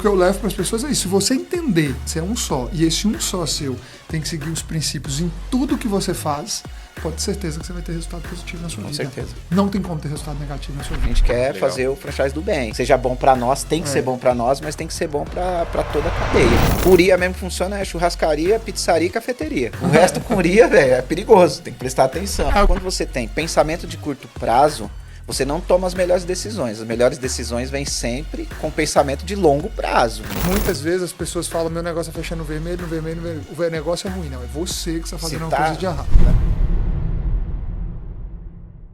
que eu levo para as pessoas é isso. Se você entender, você é um só, e esse um só seu tem que seguir os princípios em tudo que você faz, pode ter certeza que você vai ter resultado positivo na sua vida. Com certeza. Não tem como ter resultado negativo na sua A vida. gente quer fazer o franchise do bem. Seja bom pra nós, tem que ser bom pra nós, mas tem que ser bom pra toda a cadeia. Curia mesmo funciona é churrascaria, pizzaria e cafeteria. O resto curia, velho, é perigoso, tem que prestar atenção. Quando você tem pensamento de curto prazo, você não toma as melhores decisões. As melhores decisões vêm sempre com pensamento de longo prazo. Muitas vezes as pessoas falam, meu negócio é fechando no vermelho, no vermelho, no vermelho. O negócio é ruim, não. É você que está fazendo uma coisa de errado, né?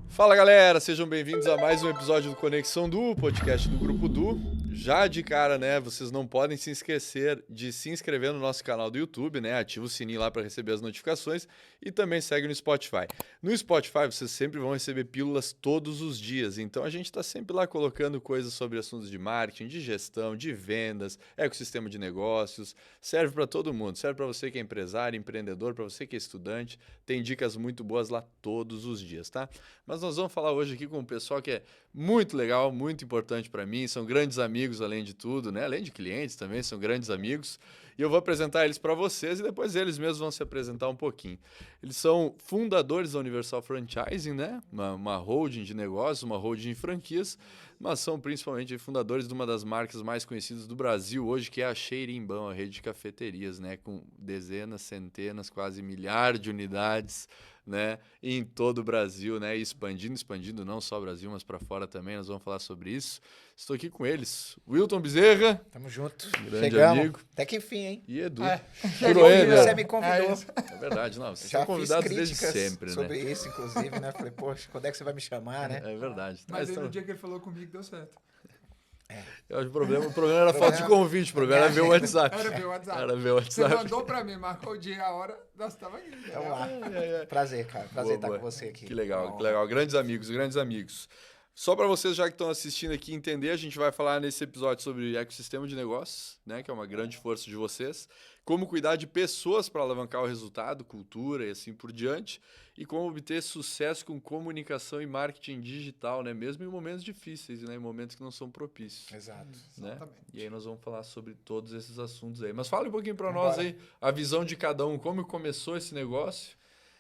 Fala galera, sejam bem-vindos a mais um episódio do Conexão Du, podcast do Grupo Du. Já de cara, né, vocês não podem se esquecer de se inscrever no nosso canal do YouTube, né, ativa o sininho lá para receber as notificações e também segue no Spotify. No Spotify vocês sempre vão receber pílulas todos os dias, então a gente está sempre lá colocando coisas sobre assuntos de marketing, de gestão, de vendas, ecossistema de negócios, serve para todo mundo, serve para você que é empresário, empreendedor, para você que é estudante, tem dicas muito boas lá todos os dias, tá? Mas nós vamos falar hoje aqui com um pessoal que é muito legal, muito importante para mim, são grandes amigos além de tudo, né? Além de clientes também, são grandes amigos. E eu vou apresentar eles para vocês e depois eles mesmos vão se apresentar um pouquinho. Eles são fundadores da Universal Franchising, né? Uma holding de negócios, uma holding de franquias, mas são principalmente fundadores de uma das marcas mais conhecidas do Brasil hoje, que é a Xerimbão, a rede de cafeterias, né? Com dezenas, centenas, quase milhares de unidades, né, em todo o Brasil, né, expandindo não só o Brasil, mas para fora também, nós vamos falar sobre isso. Estou aqui com eles, Wilton Bezerra. Tamo junto. Grande Chegamos. amigo. Até que enfim, hein? E Edu. Você me convidou. É verdade, não, vocês Já são convidados fiz desde críticas sempre, sobre né? isso, inclusive, né? Falei, poxa, quando é que você vai me chamar, né? É verdade. Mas aí no dia que ele falou comigo, deu certo. Eu acho que o problema era a falta de convite, o problema era ver o WhatsApp. Era ver o WhatsApp. Era ver o Você WhatsApp. mandou pra mim, marcou o dia e a hora, nós estávamos aqui. Vamos lá. Prazer, cara. Prazer estar com você aqui. Que legal, que legal. Grandes amigos, grandes amigos. Só para vocês já que estão assistindo aqui entender, a gente vai falar nesse episódio sobre ecossistema de negócios, né, que é uma grande força de vocês, como cuidar de pessoas para alavancar o resultado, cultura e assim por diante, e como obter sucesso com comunicação e marketing digital, né, mesmo em momentos difíceis, né, em momentos que não são propícios. Exato. Né? Exatamente. E aí nós vamos falar sobre todos esses assuntos aí. Mas fala um pouquinho para nós aí, a visão de cada um, como começou esse negócio.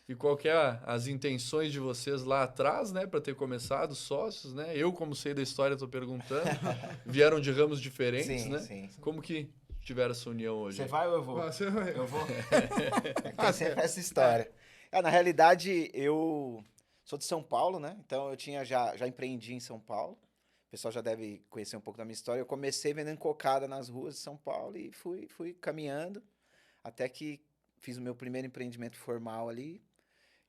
E qual que é as intenções de vocês lá atrás, né, para ter começado, sócios, né? Eu, como sei da história, estou perguntando. Vieram de ramos diferentes, Sim, né? sim. Como que tiveram essa união hoje? Você vai ou eu vou? Você vai. Eu vou. Tem sempre essa história. Na realidade, eu sou de São Paulo, né? Então, eu já empreendi em São Paulo. O pessoal já deve conhecer um pouco da minha história. Eu comecei vendendo cocada nas ruas de São Paulo e fui caminhando até que fiz o meu primeiro empreendimento formal ali.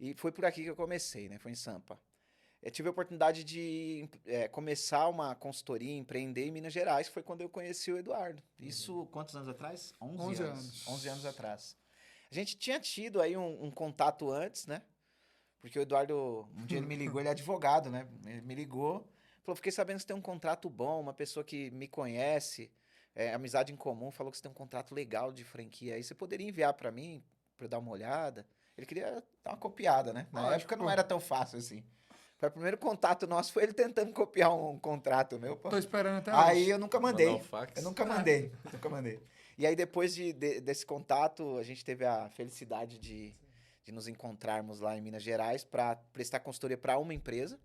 E foi por aqui que eu comecei, né? Foi em Sampa. Eu tive a oportunidade de começar uma consultoria, empreender em Minas Gerais, que foi quando eu conheci o Eduardo. Isso, quantos anos atrás? 11 anos. 11 anos atrás. A gente tinha tido aí um contato antes, né? Porque o Eduardo, um dia ele me ligou, ele é advogado, né? Ele me ligou, falou, fiquei sabendo que você tem um contrato bom, uma pessoa que me conhece, amizade em comum, falou que você tem um contrato legal de franquia aí, você poderia enviar para mim, para eu dar uma olhada? Ele queria dar uma copiada, né? Na época não era tão fácil assim. Foi o primeiro contato nosso, foi ele tentando copiar um contrato meu. Pô. Tô esperando até Aí hoje. eu nunca mandei. Mandar um fax. Eu nunca mandei. Nunca mandei. E aí depois desse contato, a gente teve a felicidade de nos encontrarmos lá em Minas Gerais para prestar consultoria para uma empresa.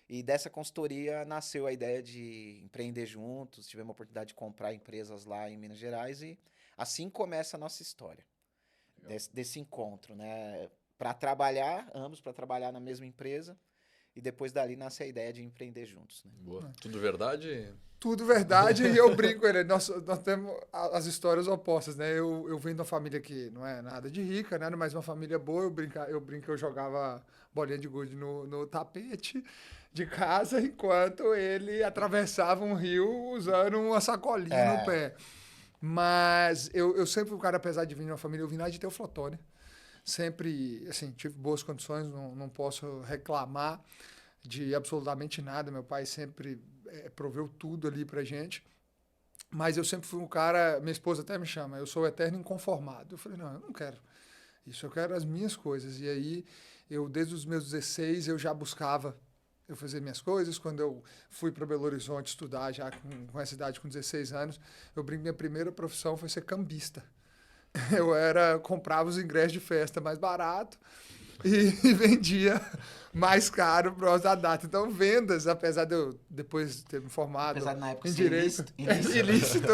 E dessa consultoria nasceu a ideia de empreender juntos. Tivemos a oportunidade de comprar empresas lá em Minas Gerais e assim começa a nossa história. Desse encontro, né? Ambos para trabalhar na mesma empresa, e depois dali nasce a ideia de empreender juntos. Né? Boa. Tudo verdade? Tudo verdade, e eu brinco, nós temos as histórias opostas, né? Eu venho de uma família que não é nada de rica, né? Mas uma família boa, eu brinco, eu jogava bolinha de gude no tapete de casa, enquanto ele atravessava um rio usando uma sacolinha no pé. Mas eu sempre fui um cara, apesar de vir de uma família, eu vim lá de Teoflotone. Sempre, assim, tive boas condições, não posso reclamar de absolutamente nada. Meu pai sempre proveu tudo ali pra gente. Mas eu sempre fui um cara, minha esposa até me chama, eu sou o eterno inconformado. Eu falei, não, eu não quero isso, eu quero as minhas coisas. E aí, desde os meus 16, eu já buscava eu fazia minhas coisas. Quando eu fui para Belo Horizonte estudar, já com essa idade, com 16 anos, eu brinco, minha primeira profissão foi ser cambista. Eu comprava os ingressos de festa mais barato e vendia mais caro por causa da data. Então, vendas, apesar de eu depois ter me formado Apesar de, na época, em ser direito, ilícito,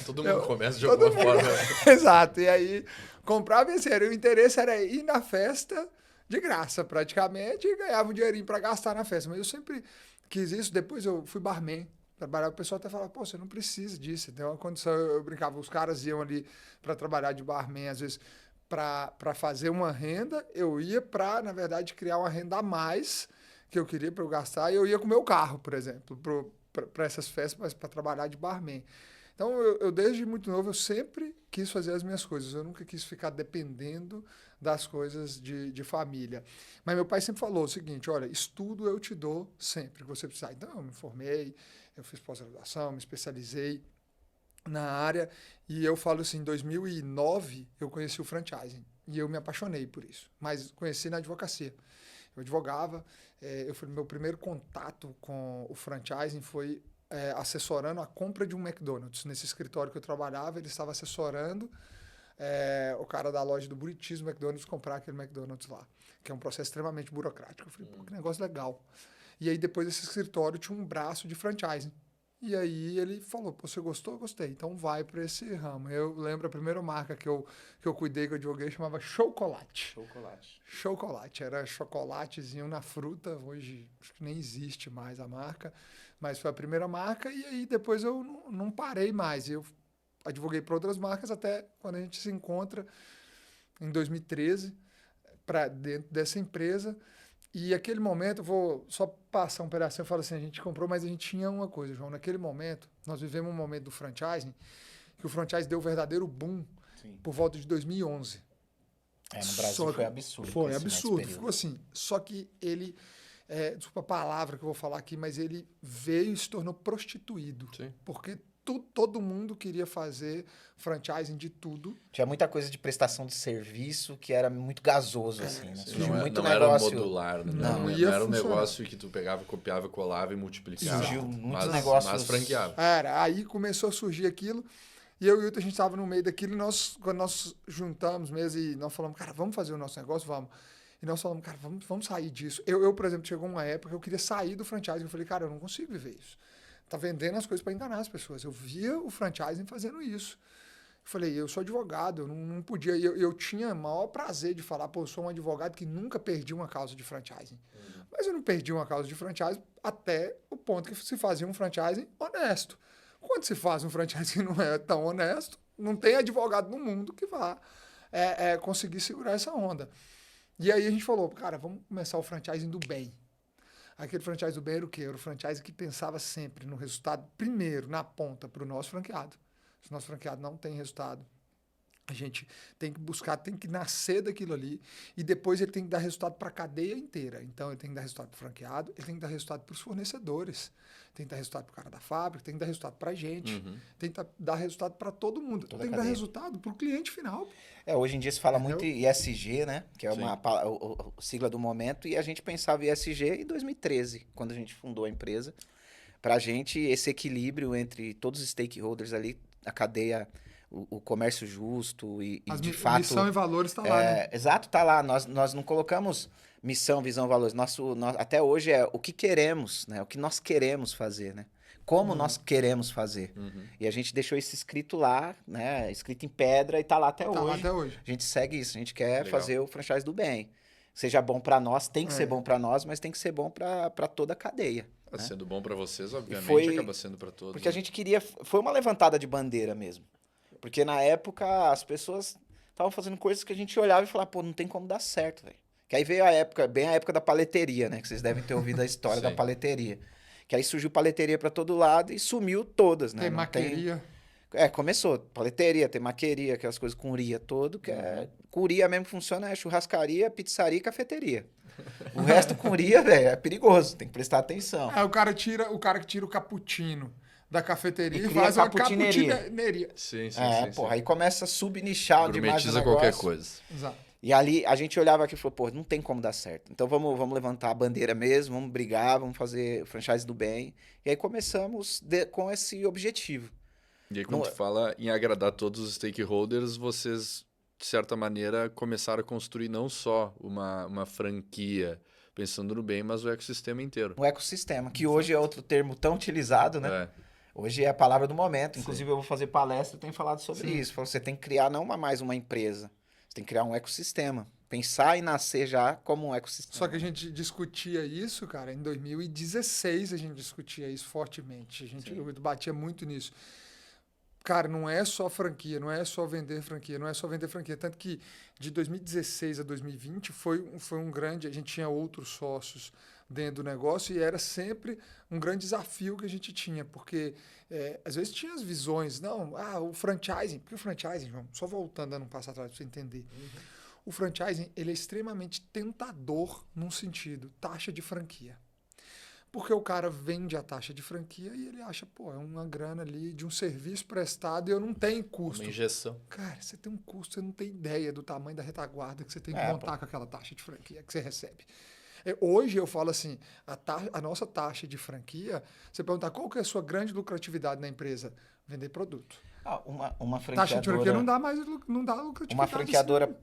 Todo mundo começa de alguma forma. Exato. E aí, comprava e assim, o interesse era ir na festa de graça, praticamente, e ganhava um dinheirinho para gastar na festa. Mas eu sempre quis isso. Depois eu fui barman. Trabalhar, o pessoal até falava, pô, você não precisa disso. Tem uma condição, eu brincava, os caras iam ali para trabalhar de barman, às vezes, para fazer uma renda, eu ia para, na verdade, criar uma renda a mais que eu queria para eu gastar, e eu ia com o meu carro, por exemplo, para essas festas, mas para trabalhar de barman. Então, eu, desde muito novo, eu sempre quis fazer as minhas coisas, eu nunca quis ficar dependendo das coisas de família. Mas meu pai sempre falou o seguinte, olha, estudo eu te dou sempre que você precisar. Então, eu me formei, eu fiz pós-graduação, me especializei na área, e eu falo assim, em 2009 eu conheci o franchising, e eu me apaixonei por isso, mas conheci na advocacia. Eu advogava, meu primeiro contato com o franchising foi assessorando a compra de um McDonald's. Nesse escritório que eu trabalhava, ele estava assessorando o cara da loja do Buritis, do McDonald's, comprar aquele McDonald's lá, que é um processo extremamente burocrático. Eu falei, pô, que negócio legal. E aí, depois desse escritório, tinha um braço de franchising. E aí, ele falou, pô, você gostou? Gostei. Então, vai para esse ramo. Eu lembro, a primeira marca que eu cuidei, que eu advoguei, chamava Chocolate. Chocolate. Era chocolatezinho na fruta. Hoje, acho que nem existe mais a marca. Mas foi a primeira marca. E aí, depois eu não parei mais. Eu advoguei para outras marcas até quando a gente se encontra em 2013, dentro dessa empresa. E aquele momento, eu vou só passar um pedacinho, eu falo assim, a gente comprou, mas a gente tinha uma coisa, João, naquele momento, nós vivemos um momento do franchising, que o franchise deu o verdadeiro boom. Sim. Por volta de 2011. No Brasil foi absurdo. Foi absurdo, ficou assim. Só que ele, desculpa a palavra que eu vou falar aqui, mas ele veio e se tornou prostituído. Sim. Porque todo mundo queria fazer franchising de tudo. Tinha muita coisa de prestação de serviço que era muito gasoso, assim, né? Surgiu muito negócio. Era modular, né? Não era um negócio que tu pegava, copiava, colava e multiplicava. Surgiu muitos negócios. Mas franqueava. Aí começou a surgir aquilo. E eu e o Hilton, a gente estava no meio daquilo, e quando nós juntamos mesmo, e nós falamos, cara, vamos fazer o nosso negócio? Vamos. E nós falamos, cara, vamos sair disso. Eu, por exemplo, chegou uma época que eu queria sair do franchising. Eu falei, cara, eu não consigo viver isso. Tá vendendo as coisas para enganar as pessoas. Eu via o franchising fazendo isso. Eu falei, eu sou advogado, eu não podia. Eu tinha o maior prazer de falar, pô, eu sou um advogado que nunca perdi uma causa de franchising. Mas eu não perdi uma causa de franchising até o ponto que se fazia um franchising honesto. Quando se faz um franchising que não é tão honesto, não tem advogado no mundo que vá conseguir segurar essa onda. E aí a gente falou, cara, vamos começar o franchising do bem. Aquele franchise do bem era o quê? Era o franchise que pensava sempre no resultado, primeiro, na ponta, para o nosso franqueado. Se o nosso franqueado não tem resultado, a gente tem que buscar, tem que nascer daquilo ali, e depois ele tem que dar resultado para a cadeia inteira. Então, ele tem que dar resultado para o franqueado, ele tem que dar resultado para os fornecedores, tem que dar resultado para o cara da fábrica, tem que dar resultado para a gente, tem que dar resultado para todo mundo, tem que dar resultado para o cliente final. Hoje em dia se fala muito em ESG, né? Que é a sigla do momento, e a gente pensava em ESG em 2013, quando a gente fundou a empresa. Para a gente, esse equilíbrio entre todos os stakeholders ali, a cadeia, o comércio justo e de fato... Missão e valores está lá, né? Exato, está lá. Nós não colocamos missão, visão, valores. Até hoje é o que queremos, né? O que nós queremos fazer, né? Como nós queremos fazer. E a gente deixou isso escrito lá, né? Escrito em pedra, e está lá até hoje. Lá até hoje. A gente segue isso. A gente quer fazer o franchise do bem. Seja bom para nós, tem que ser bom para nós, mas tem que ser bom para toda a cadeia. Né? Sendo bom para vocês, obviamente, acaba sendo para todos. Porque a gente queria... Foi uma levantada de bandeira mesmo. Porque na época as pessoas estavam fazendo coisas que a gente olhava e falava, pô, não tem como dar certo, velho. Que aí veio bem a época da paleteria, né? Que vocês devem ter ouvido a história da paleteria. Que aí surgiu paleteria para todo lado e sumiu todas, né? Temaqueria. Começou. Paleteria, temaqueria, aquelas coisas com uria todo. Com uria mesmo funciona, é churrascaria, pizzaria e cafeteria. O resto com uria, velho, é perigoso. Tem que prestar atenção. O cara que tira o cappuccino da cafeteria e faz uma caputineria. Sim. Aí começa a subnichar demais o negócio. Qualquer coisa. Exato. E ali a gente olhava aqui e falou, pô, não tem como dar certo. Então vamos levantar a bandeira mesmo, vamos brigar, vamos fazer o franchise do bem. E aí começamos com esse objetivo. E aí, quando Não- tu fala em agradar todos os stakeholders, vocês, de certa maneira, começaram a construir não só uma franquia pensando no bem, mas o ecossistema inteiro. Um ecossistema, que hoje é outro termo tão utilizado, né? É. Hoje é a palavra do momento. Sim. Inclusive, eu vou fazer palestra e tenho falado sobre isso. Você tem que criar não mais uma empresa, você tem que criar um ecossistema. Pensar e nascer já como um ecossistema. Só que a gente discutia isso, cara, em 2016 a gente discutia isso fortemente. Eu batia muito nisso. Cara, não é só franquia, não é só vender franquia, não é só vender franquia. Tanto que de 2016 a 2020 foi um grande. A gente tinha outros sócios dentro do negócio e era sempre um grande desafio que a gente tinha, porque às vezes tinha as visões, não, o franchising, porque o franchising, João, só voltando dando um passo atrás para você entender. O franchising, ele é extremamente tentador num sentido, taxa de franquia. Porque o cara vende a taxa de franquia e ele acha, pô, é uma grana ali de um serviço prestado e eu não tenho custo. Uma injeção. Cara, você tem um custo, você não tem ideia do tamanho da retaguarda que você tem que montar com aquela taxa de franquia que você recebe. Hoje eu falo assim, a nossa taxa de franquia, você perguntar qual que é a sua grande lucratividade na empresa? Vender produto. Uma franqueadora... Taxa de franquia não dá lucratividade. Uma franqueadora...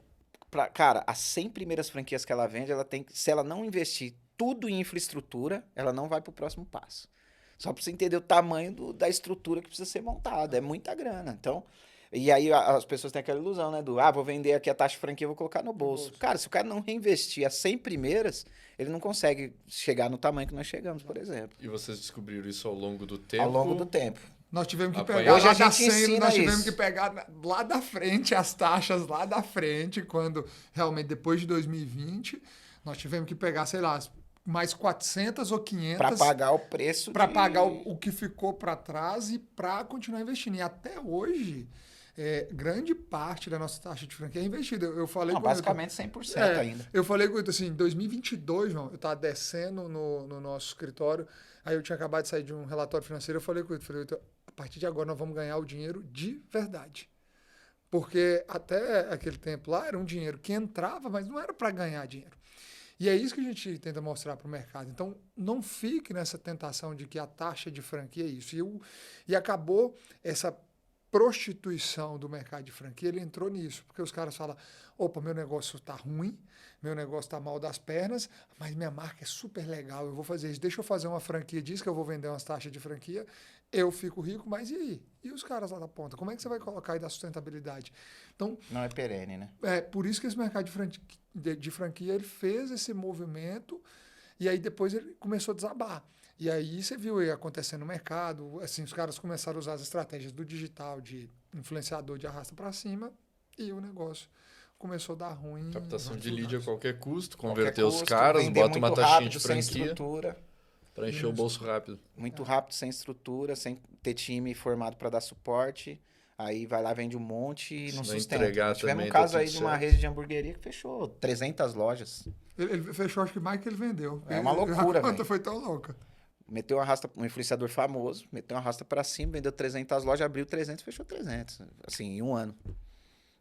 Cara, as 100 primeiras franquias que ela vende, se ela não investir tudo em infraestrutura, ela não vai para o próximo passo. Só para você entender o tamanho da estrutura que precisa ser montada. É muita grana. Então, e aí as pessoas têm aquela ilusão, né? Vou vender aqui a taxa de franquia, vou colocar no bolso. Cara, se o cara não reinvestir as 100 primeiras, ele não consegue chegar no tamanho que nós chegamos, por exemplo. E vocês descobriram isso ao longo do tempo? Ao longo do tempo. Nós tivemos que Apanhar. pegar Hoje lá a da gente 100, ensina nós tivemos isso. que pegar lá da frente, as taxas lá da frente, quando realmente depois de 2020, nós tivemos que pegar, sei lá, mais 400 ou 500 Para pagar o preço. para pagar o que ficou para trás e para continuar investindo. E até hoje, grande parte da nossa taxa de franquia é investida. Eu falei Não, com o basicamente 100% ainda. Eu falei com ele assim, em 2022, João, eu estava descendo no nosso escritório, aí eu tinha acabado de sair de um relatório financeiro, eu falei com ele, a partir de agora nós vamos ganhar o dinheiro de verdade. Porque até aquele tempo lá era um dinheiro que entrava, mas não era para ganhar dinheiro. E é isso que a gente tenta mostrar para o mercado. Então, não fique nessa tentação de que a taxa de franquia é isso. E acabou essa prostituição do mercado de franquia, ele entrou nisso. Porque os caras falam, opa, meu negócio está ruim, meu negócio está mal das pernas, mas minha marca é super legal, eu vou fazer isso. Deixa eu fazer uma franquia disso, que eu vou vender umas taxas de franquia, eu fico rico, mas e aí? E os caras lá da ponta? Como é que você vai colocar aí da sustentabilidade? Então, Não é perene, né? por isso que esse mercado de franquia ele fez esse movimento e aí depois ele começou a desabar. E aí você viu aí acontecendo no mercado, assim, os caras começaram a usar as estratégias do digital, de influenciador de arrasta para cima, e o negócio começou a dar ruim. Captação de lugares. lead a qualquer custo, Qualquer converter os custo, caras, vender bota uma muito taxinha rápido, de sem franquia estrutura. para encher o bolso rápido. Muito rápido, sem estrutura, sem ter time formado para dar suporte. Aí vai lá, vende um monte e não Se não sustenta. entregar Tivemos também, um tá caso tudo aí de uma certo. rede de hamburgueria que fechou 300 lojas. Ele fechou, acho que mais que ele vendeu. É uma loucura, A conta velho. foi tão louca. Meteu um arrasta, um influenciador famoso, meteu um arrasta para cima, vendeu 300 lojas, abriu 300, fechou 300. Assim, em um ano.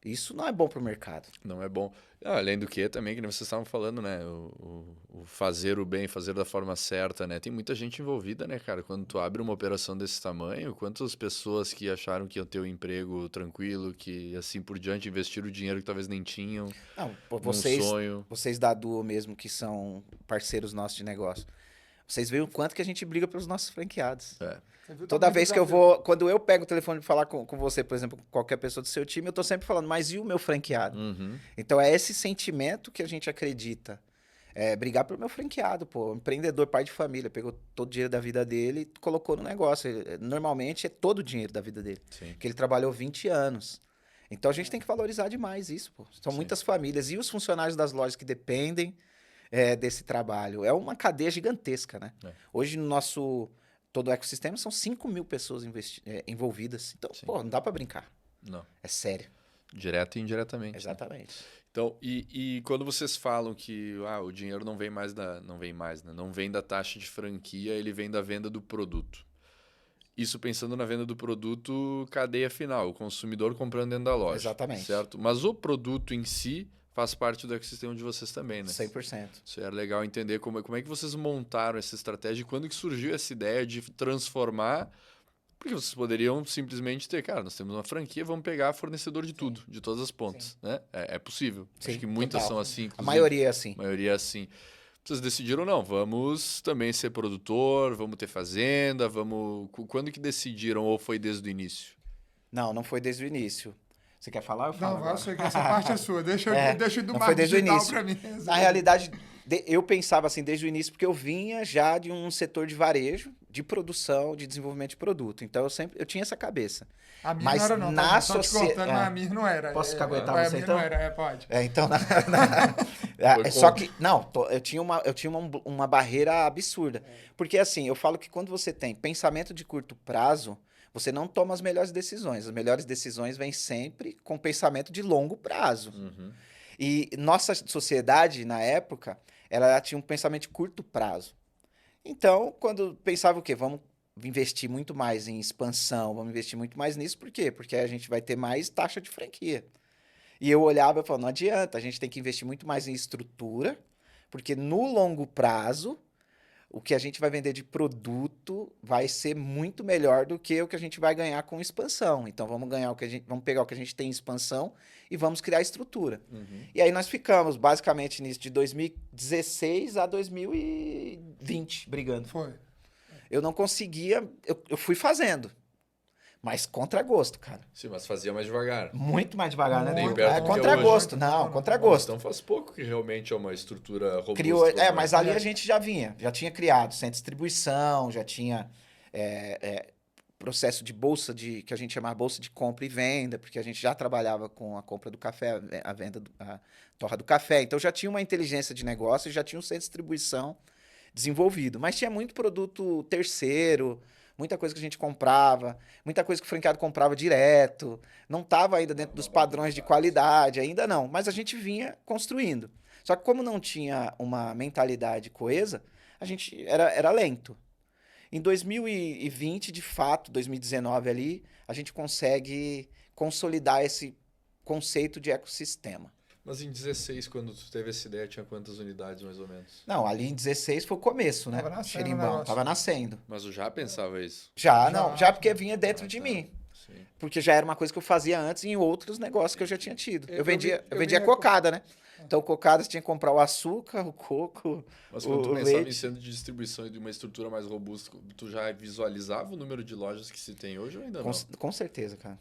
Isso não é bom pro mercado. Não é bom. Além do que, também, que nem vocês estavam falando, né? O fazer o bem, fazer da forma certa, né? Tem muita gente envolvida, né, cara? Quando tu abre uma operação desse tamanho, quantas pessoas que acharam que iam ter um emprego tranquilo, que assim por diante investiram o dinheiro que talvez nem tinham, Não, num sonho. vocês da Duo mesmo, que são parceiros nossos de negócio, vocês veem o quanto que a gente briga pelos nossos franqueados. É. Você viu o Toda tamanho do vez que eu desafio? vou, quando eu pego o telefone para falar com você, por exemplo, com qualquer pessoa do seu time, eu tô sempre falando, mas e o meu franqueado? Uhum. Então é esse sentimento que a gente acredita. É brigar pelo meu franqueado, pô. Empreendedor, pai de família, pegou todo o dinheiro da vida dele e colocou no negócio. Normalmente é todo o dinheiro da vida dele. Sim. Que ele trabalhou 20 anos. Então a gente tem que valorizar demais isso, pô. São Sim. muitas famílias. E os funcionários das lojas que dependem desse trabalho. É uma cadeia gigantesca, né? É. Hoje no nosso... Todo o ecossistema são 5 mil pessoas envolvidas. Então, Sim. pô, não dá pra brincar. Não. É sério. Direto e indiretamente. né? Exatamente. Então, e quando vocês falam que o dinheiro não vem mais né? Não vem da taxa de franquia, ele vem da venda do produto. Isso pensando na venda do produto, cadeia final, o consumidor comprando dentro da loja. Exatamente. Certo? Mas o produto em si faz parte do ecossistema de vocês também, né? 100%. Isso é legal entender como é que vocês montaram essa estratégia e quando que surgiu essa ideia de transformar. Porque vocês poderiam simplesmente ter, cara, nós temos uma franquia, vamos pegar fornecedor de tudo, de todas as pontas, né? É possível. Sim, Acho que muitas total. são assim. A inclusive. maioria é assim. A maioria é assim. Vocês decidiram, não, vamos também ser produtor, vamos ter fazenda, vamos... Quando que decidiram ou foi desde o início? Não foi desde o início. Você quer falar? Eu falo Não, agora. eu sei que essa parte é sua. Deixa eu do não marketing foi desde o digital início. pra mim. Na realidade, eu pensava assim desde o início porque eu vinha já de um setor de varejo, de produção, de desenvolvimento de produto. Então eu tinha essa cabeça. A minha Mas não era não, na tá? Só te socie- cortando, mas a minha não era. Posso caguetar a você, minha então? não era, pode. Então, Foi só como? que, não, eu tinha uma barreira absurda. Porque assim, eu falo que quando você tem pensamento de curto prazo, você não toma as melhores decisões. As melhores decisões vêm sempre com pensamento de longo prazo. Uhum. E nossa sociedade, na época, ela tinha um pensamento de curto prazo. Então, quando pensava o quê? Vamos investir muito mais em expansão, vamos investir muito mais nisso, por quê? Porque a gente vai ter mais taxa de franquia. E eu olhava e falava, não adianta, a gente tem que investir muito mais em estrutura, porque no longo prazo, o que a gente vai vender de produto vai ser muito melhor do que o que a gente vai ganhar com expansão. Então vamos pegar o que a gente tem em expansão e vamos criar estrutura. Uhum. E aí nós ficamos basicamente nisso de 2016 a 2020 brigando. Foi. Eu não conseguia, eu fui fazendo. Mas contra gosto, cara. Sim, mas fazia mais devagar. Muito mais devagar, né? Nem Dudu? perto É do que é contra hoje. gosto, não, contra gosto. Então faz pouco que realmente é uma estrutura robusta. Criou, como mas ali a gente já tinha criado centro de distribuição, já tinha processo de bolsa que a gente chamava bolsa de compra e venda, porque a gente já trabalhava com a compra do café, a venda, a torra do café. Então já tinha uma inteligência de negócio, já tinha um centro de distribuição desenvolvido. Mas tinha muito produto terceiro, muita coisa que a gente comprava, muita coisa que o franqueado comprava direto. Não estava ainda dentro dos padrões de qualidade, ainda não. Mas a gente vinha construindo. Só que como não tinha uma mentalidade coesa, a gente era lento. Em 2020, de fato, 2019 ali, a gente consegue consolidar esse conceito de ecossistema. Mas em 16, quando tu teve essa ideia, tinha quantas unidades mais ou menos? Não, ali em 16 foi o começo, né? Tava nascendo o Xerimbão, negócio. tava nascendo. Mas eu já pensava isso. Já porque vinha dentro de tá. mim. Sim. Porque já era uma coisa que eu fazia antes em outros negócios que eu já tinha tido. Eu vendia vi cocada, né? Então, cocada você tinha que comprar o açúcar, o coco, Mas quando tu o pensava em leite. centro de distribuição e de uma estrutura mais robusta, tu já visualizava o número de lojas que se tem hoje ou ainda não? Com certeza, cara.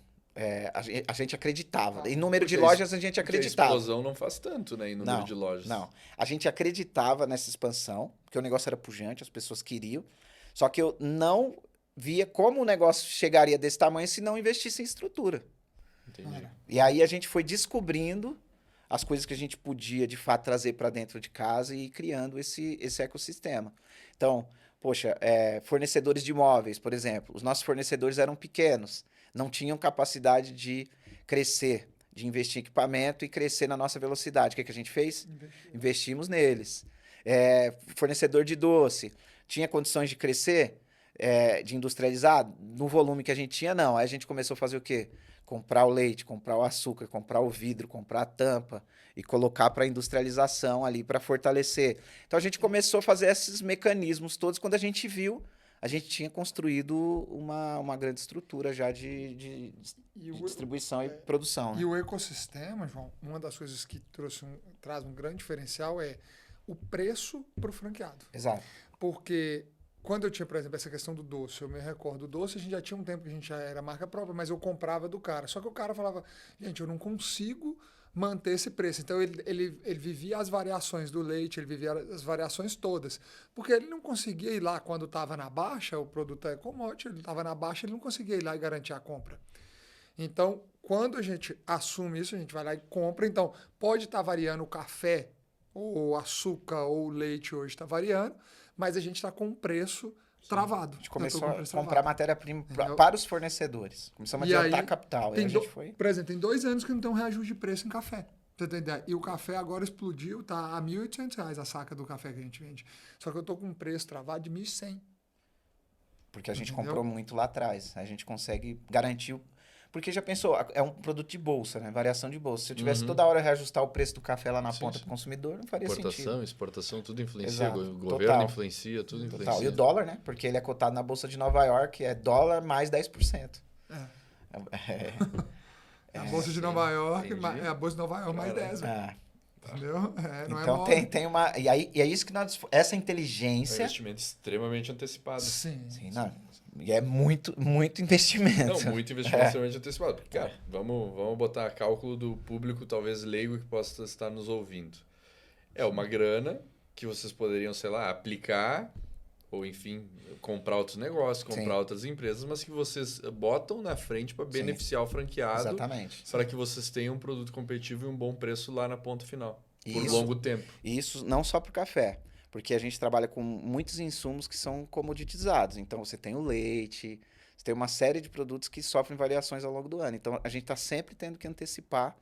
A gente acreditava. Em número de Porque lojas, a gente Porque a acreditava. explosão não faz tanto, né, em número de lojas. Não. A gente acreditava nessa expansão, porque o negócio era pujante, as pessoas queriam. Só que eu não via como o negócio chegaria desse tamanho se não investisse em estrutura. Entendi. E aí a gente foi descobrindo as coisas que a gente podia, de fato, trazer para dentro de casa e ir criando esse ecossistema. Então, poxa, fornecedores de imóveis, por exemplo. Os nossos fornecedores eram pequenos, não tinham capacidade de crescer, de investir em equipamento e crescer na nossa velocidade. O que a gente fez? Investimos neles. Fornecedor de doce, tinha condições de crescer, de industrializar? No volume que a gente tinha, não. Aí a gente começou a fazer o quê? Comprar o leite, comprar o açúcar, comprar o vidro, comprar a tampa e colocar para industrialização ali, para fortalecer. Então a gente começou a fazer esses mecanismos todos. Quando a gente viu, a gente tinha construído uma grande estrutura já de distribuição e produção. E Né? o ecossistema, João, uma das coisas que traz um grande diferencial é o preço para o franqueado. Exato. Porque quando eu tinha, por exemplo, essa questão do doce, eu me recordo, o doce a gente já tinha um tempo que a gente já era marca própria, mas eu comprava do cara. Só que o cara falava, gente, eu não consigo manter esse preço. Então ele vivia as variações do leite, ele vivia as variações todas. Porque ele não conseguia ir lá quando estava na baixa, o produto é commodity, ele estava na baixa, ele não conseguia ir lá e garantir a compra. Então, quando a gente assume isso, a gente vai lá e compra. Então, pode estar variando o café, ou o açúcar, ou o leite hoje está variando, mas a gente está com um preço travado. A gente começou a comprar matéria-prima para os fornecedores. Começamos a adiantar capital. Por exemplo, tem 2 anos que não tem um reajuste de preço em café. Você tem ideia? E o café agora explodiu, tá a R$ 1.800 a saca do café que a gente vende. Só que eu tô com um preço travado de 1.100. Porque a gente comprou muito lá atrás. A gente consegue garantir Porque já pensou, é um produto de bolsa, né? Variação de bolsa. Se eu tivesse toda hora reajustar o preço do café lá na ponta pro consumidor, não faria sentido. Importação, exportação, tudo influencia. Exato, O governo total. influencia, tudo influencia. Total. E o dólar, né? Porque ele é cotado na Bolsa de Nova York, é dólar mais 10%. A Bolsa de Nova York, entendi. a Bolsa de Nova York mais 10, velho. Entendeu? Não Então tem uma... E é isso que nós... Essa É um inteligência... investimento extremamente antecipado. Sim. Sim, não. E é muito investimento. Não, muito investimento extremamente antecipado. Porque, cara, vamos botar cálculo do público, talvez leigo, que possa estar nos ouvindo. É uma grana que vocês poderiam, sei lá, aplicar, ou enfim, comprar outros negócios, comprar outras empresas, mas que vocês botam na frente para beneficiar o franqueado. Exatamente. Para que vocês tenham um produto competitivo e um bom preço lá na ponta final. Por Isso. longo tempo. E isso não só para o café, porque a gente trabalha com muitos insumos que são comoditizados. Então, você tem o leite, você tem uma série de produtos que sofrem variações ao longo do ano. Então, a gente está sempre tendo que antecipar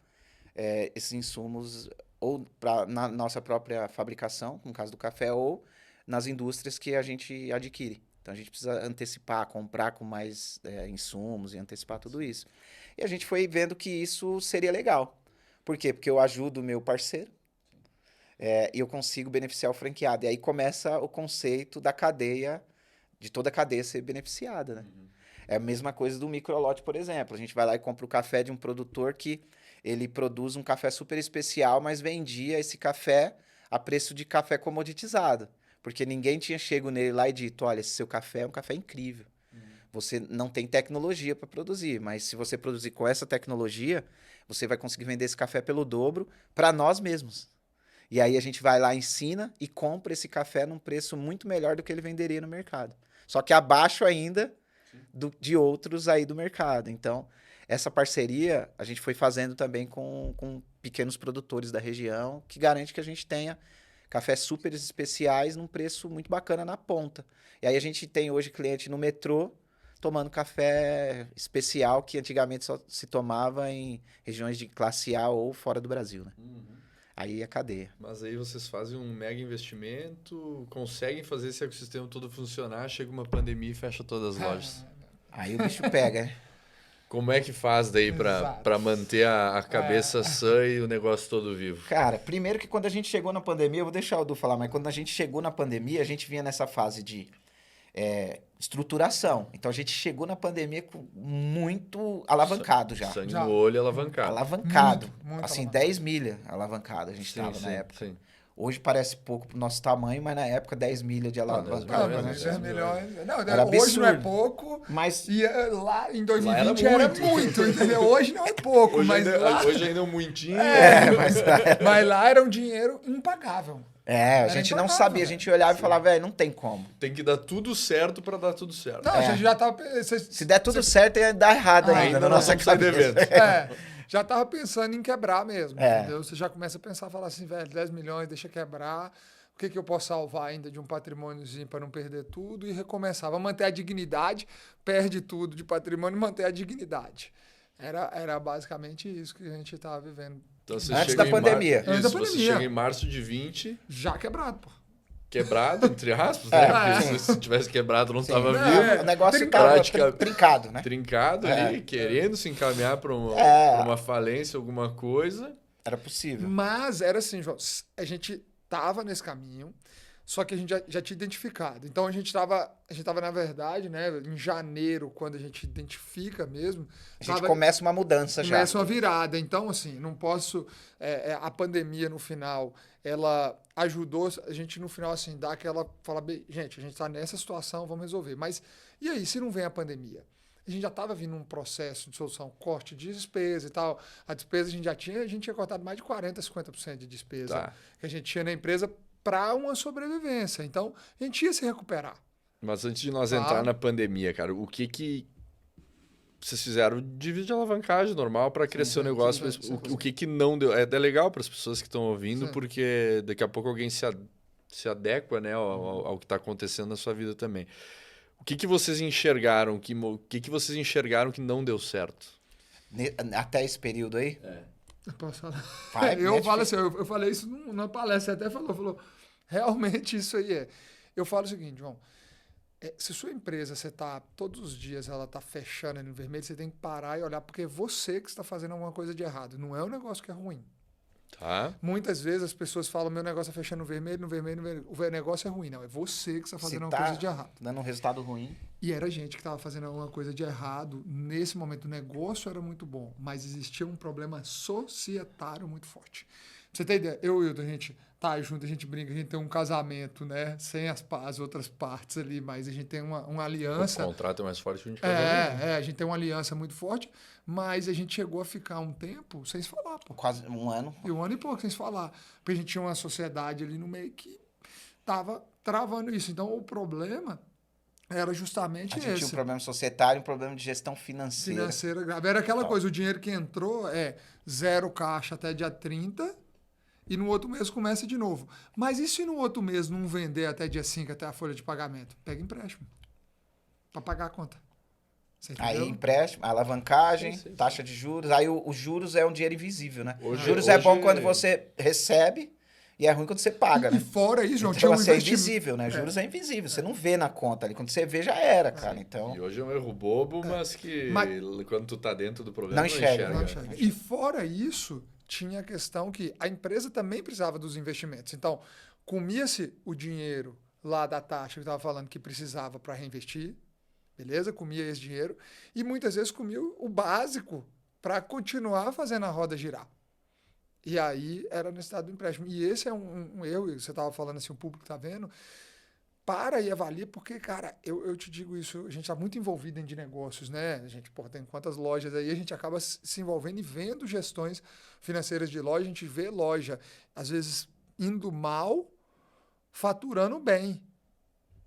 esses insumos ou na nossa própria fabricação, no caso do café, ou nas indústrias que a gente adquire. Então, a gente precisa antecipar, comprar com mais insumos e antecipar tudo isso. E a gente foi vendo que isso seria legal. Por quê? Porque eu ajudo o meu parceiro, e eu consigo beneficiar o franqueado. E aí começa o conceito da cadeia, de toda a cadeia ser beneficiada, né? É a mesma coisa do microlote, por exemplo. A gente vai lá e compra o café de um produtor que ele produz um café super especial, mas vendia esse café a preço de café comoditizado. Porque ninguém tinha chego nele lá e dito, olha, esse seu café é um café incrível. Você não tem tecnologia para produzir, mas se você produzir com essa tecnologia, você vai conseguir vender esse café pelo dobro para nós mesmos. E aí a gente vai lá, ensina e compra esse café num preço muito melhor do que ele venderia no mercado. Só que abaixo ainda de outros aí do mercado. Então, essa parceria a gente foi fazendo também com pequenos produtores da região, que garante que a gente tenha cafés super especiais num preço muito bacana na ponta. E aí a gente tem hoje cliente no metrô tomando café especial que antigamente só se tomava em regiões de classe A ou fora do Brasil, né? Aí é cadeia. Mas aí vocês fazem um mega investimento, conseguem fazer esse ecossistema todo funcionar, chega uma pandemia e fecha todas as lojas. Aí o bicho pega, né? Como é que faz daí para manter a cabeça sã e o negócio todo vivo? Cara, primeiro que quando a gente chegou na pandemia, eu vou deixar o Edu falar, mas quando a gente chegou na pandemia, a gente vinha nessa fase de estruturação. Então a gente chegou na pandemia com muito alavancado já. Sangue no olho alavancado. Alavancado. Muito assim, alavancado. 10 milha alavancado a gente estava na época. Sim. Hoje parece pouco pro nosso tamanho, mas na época 10 milha de alavancado. não, Mas né? 10 milhões. Não, Era hoje não é absurdo. pouco. Mas E lá em 2020 Lá era era muito, entendeu? Hoje não é pouco, mas lá... Hoje ainda é um muitinho. Mas lá era um dinheiro impagável. a gente não impagável, sabia, a velho. gente olhava e falava, velho, não tem como. Tem que dar tudo certo para dar tudo certo. Não, a gente já tava... Se der tudo certo, ia dar errado ainda na nós nossa vamos sair cabeça. devendo. Já tava pensando em quebrar mesmo, entendeu? Você já começa a pensar, falar assim, velho, 10 milhões, deixa quebrar. O que eu posso salvar ainda de um patrimôniozinho para não perder tudo e recomeçar? Vamos manter a dignidade, perde tudo de patrimônio e manter a dignidade. Era basicamente isso que a gente estava vivendo. Então, você Antes chega da em pandemia. Isso, Antes da você pandemia. chega em março de 20, Já quebrado, pô. quebrado, entre aspas, né? Porque se tivesse quebrado não estava Não, vivo. O negócio trincado. tava trincado, né? Trincado ali, querendo se encaminhar para uma falência, alguma coisa. Era possível. Mas era assim, João, a gente tava nesse caminho, só que a gente já tinha identificado. Então a gente tava, na verdade, né, em janeiro, quando a gente identifica mesmo, A gente começa uma mudança já. começa uma virada. Então, assim, não posso... a pandemia, no final, ela ajudou a gente, no final, assim, dar aquela... Falar, gente, a gente tá nessa situação, vamos resolver. Mas, e aí, se não vem a pandemia? A gente já estava vindo um processo de solução, corte de despesa e tal. A despesa a gente tinha cortado mais de 40%, 50% de despesa que a gente tinha na empresa para uma sobrevivência. Então, a gente ia se recuperar. Mas antes de nós entrar na pandemia, cara, o que vocês fizeram de vídeo de alavancagem normal para crescer o negócio? O que não deu? É legal para as pessoas que estão ouvindo, porque daqui a pouco alguém se adequa, né, ao que está acontecendo na sua vida também. O que vocês enxergaram? O que vocês enxergaram que não deu certo? Até esse período aí? Eu posso falar? Vai, Eu falo assim, eu falei isso numa palestra, você até falou, realmente isso aí é. Eu falo o seguinte, João, Se sua empresa, você tá todos os dias, ela tá fechando ali no vermelho, você tem que parar e olhar, porque é você que está fazendo alguma coisa de errado. Não é um negócio que é ruim. Tá. Muitas vezes as pessoas falam, meu negócio tá fechando no vermelho, no vermelho, no vermelho. O negócio é ruim. Não, é você que está fazendo alguma coisa de errado. Dando um resultado ruim. E era a gente que estava fazendo alguma coisa de errado. Nesse momento, o negócio era muito bom, mas existia um problema societário muito forte. Pra você ter ideia, eu e o Hilton, a gente tá junto, a gente brinca, a gente tem um casamento, né? Sem as outras partes ali, mas a gente tem uma aliança. O contrato é mais forte que a gente casamento. A gente tem uma aliança muito forte, mas a gente chegou a ficar um tempo sem se falar, pô. Quase um ano. E um ano e pouco sem se falar. Porque a gente tinha uma sociedade ali no meio que tava travando isso. Então, o problema era justamente A gente esse. tinha um problema societário, um problema de gestão financeira. Financeira grave. Era aquela coisa, o dinheiro que entrou é 0 caixa até dia 30 e no outro mês começa de novo. Mas e se no outro mês não vender até dia 5, até a folha de pagamento? Pega empréstimo para pagar a conta. Você Aí entendeu? empréstimo, alavancagem, Sim. taxa de juros. Aí os juros é um dinheiro invisível, né? Hoje- Juros é bom hoje- quando você recebe e é ruim quando você paga, E né? fora isso, João, Então, tinha um assim, é investimento. invisível, né? Juros é invisível. Você não vê na conta ali. Quando você vê, já era, cara. Então, E hoje é um erro bobo, mas que Mas- quando tu tá dentro do problema Não enxerga. Não enxerga. E fora isso, tinha a questão que a empresa também precisava dos investimentos. Então, comia-se o dinheiro lá da taxa que eu estava falando que precisava para reinvestir, beleza? Comia esse dinheiro. E muitas vezes comia o básico para continuar fazendo a roda girar. E aí era a necessidade do empréstimo. E esse é um erro, e você estava falando assim, o público está vendo. Para e avalia, porque, cara, eu te digo isso, a gente está muito envolvido em de negócios, né? A gente, pô, tem quantas lojas aí, a gente acaba se envolvendo e vendo gestões financeiras de loja, a gente vê loja, às vezes, indo mal, faturando bem,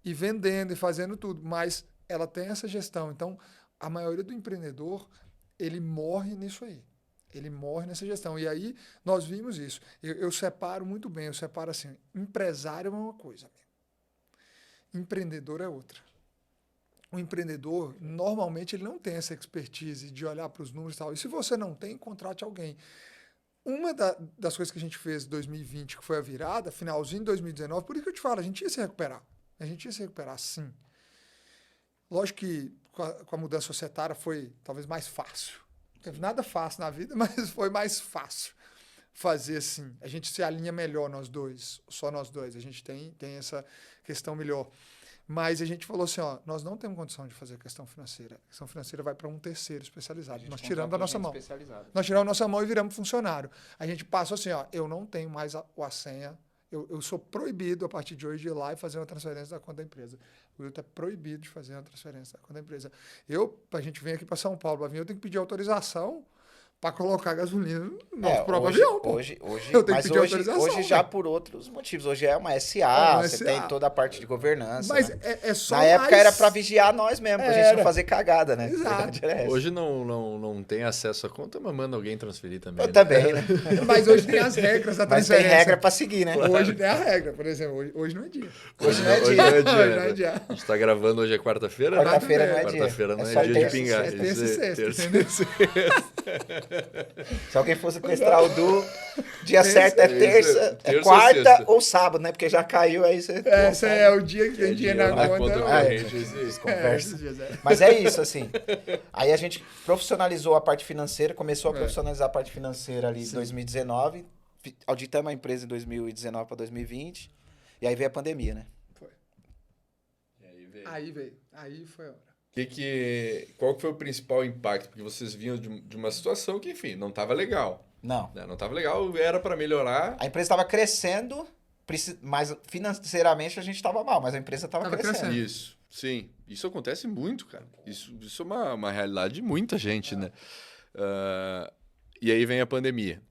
e vendendo e fazendo tudo, mas ela tem essa gestão. Então, a maioria do empreendedor, ele morre nisso aí. Ele morre nessa gestão. E aí, nós vimos isso. Eu separo muito bem, eu separo assim, empresário é uma coisa, amigo. Empreendedor é outra. O empreendedor, normalmente, ele não tem essa expertise de olhar para os números e tal. E se você não tem, contrate alguém. Uma das coisas que a gente fez em 2020, que foi a virada, finalzinho de 2019, por isso que eu te falo, a gente ia se recuperar. A gente ia se recuperar, sim. Lógico que com a mudança societária foi talvez mais fácil. Não teve nada fácil na vida, mas foi mais fácil fazer assim. A gente se alinha melhor nós dois, só nós dois. A gente tem essa questão melhor. Mas a gente falou assim, ó, nós não temos condição de fazer a questão financeira. A questão financeira vai para um terceiro especializado. Nós tiramos da nossa mão. Nós tiramos a nossa mão e viramos funcionário. A gente passou assim, ó, eu não tenho mais a senha. Eu sou proibido, a partir de hoje, de ir lá e fazer uma transferência da conta da empresa. O Wilton é proibido de fazer uma transferência da conta da empresa. A gente vem aqui para São Paulo, eu tenho que pedir autorização para colocar gasolina no nosso próprio avião, pô. Hoje, Eu tenho que mas pedir autorização, hoje já velho. por outros motivos. Hoje é uma SA, uma você SA. tem toda a parte de governança. Mas né? é só Na época mais- era para vigiar nós mesmo, pra gente Era. não fazer cagada, né? Exato. A verdade era essa. Hoje não tem acesso à conta, mas manda alguém transferir também. Eu né? também, né? Mas hoje tem as regras da Mas tem transferência. regra para seguir, né? Hoje tem a regra, por exemplo. Hoje não é dia. Hoje não é Hoje dia. não é dia. Hoje não é né? dia. A gente tá gravando hoje é quarta-feira, né? Quarta-feira não é dia. Quarta-feira não É é, só dia terça de e pingar. sexta. Terça e Isso é sexta, terça. Se alguém for sequestrar o Du, dia Terça- certo é isso, terça, é terça ou quarta sexta. ou sábado, né? Porque já caiu aí você. Esse é o dia que tem dinheiro na conta. corrente. Isso. Conversa. esses dias, é. Mas é isso, assim. Aí a gente profissionalizou a parte financeira, começou a profissionalizar a parte financeira ali em 2019. Auditamos a empresa em 2019 para 2020. E aí veio a pandemia, né? Foi. E aí veio. Aí veio. Aí foi a hora. Qual que foi o principal impacto? Porque vocês vinham de uma situação que, enfim, não estava legal. Não. Né? Não estava legal, era para melhorar. A empresa estava crescendo, mas financeiramente a gente estava mal, mas a empresa estava Tava crescendo. crescendo. Isso, sim. Isso acontece muito, cara. Isso é uma realidade de muita gente, né? E aí vem a pandemia.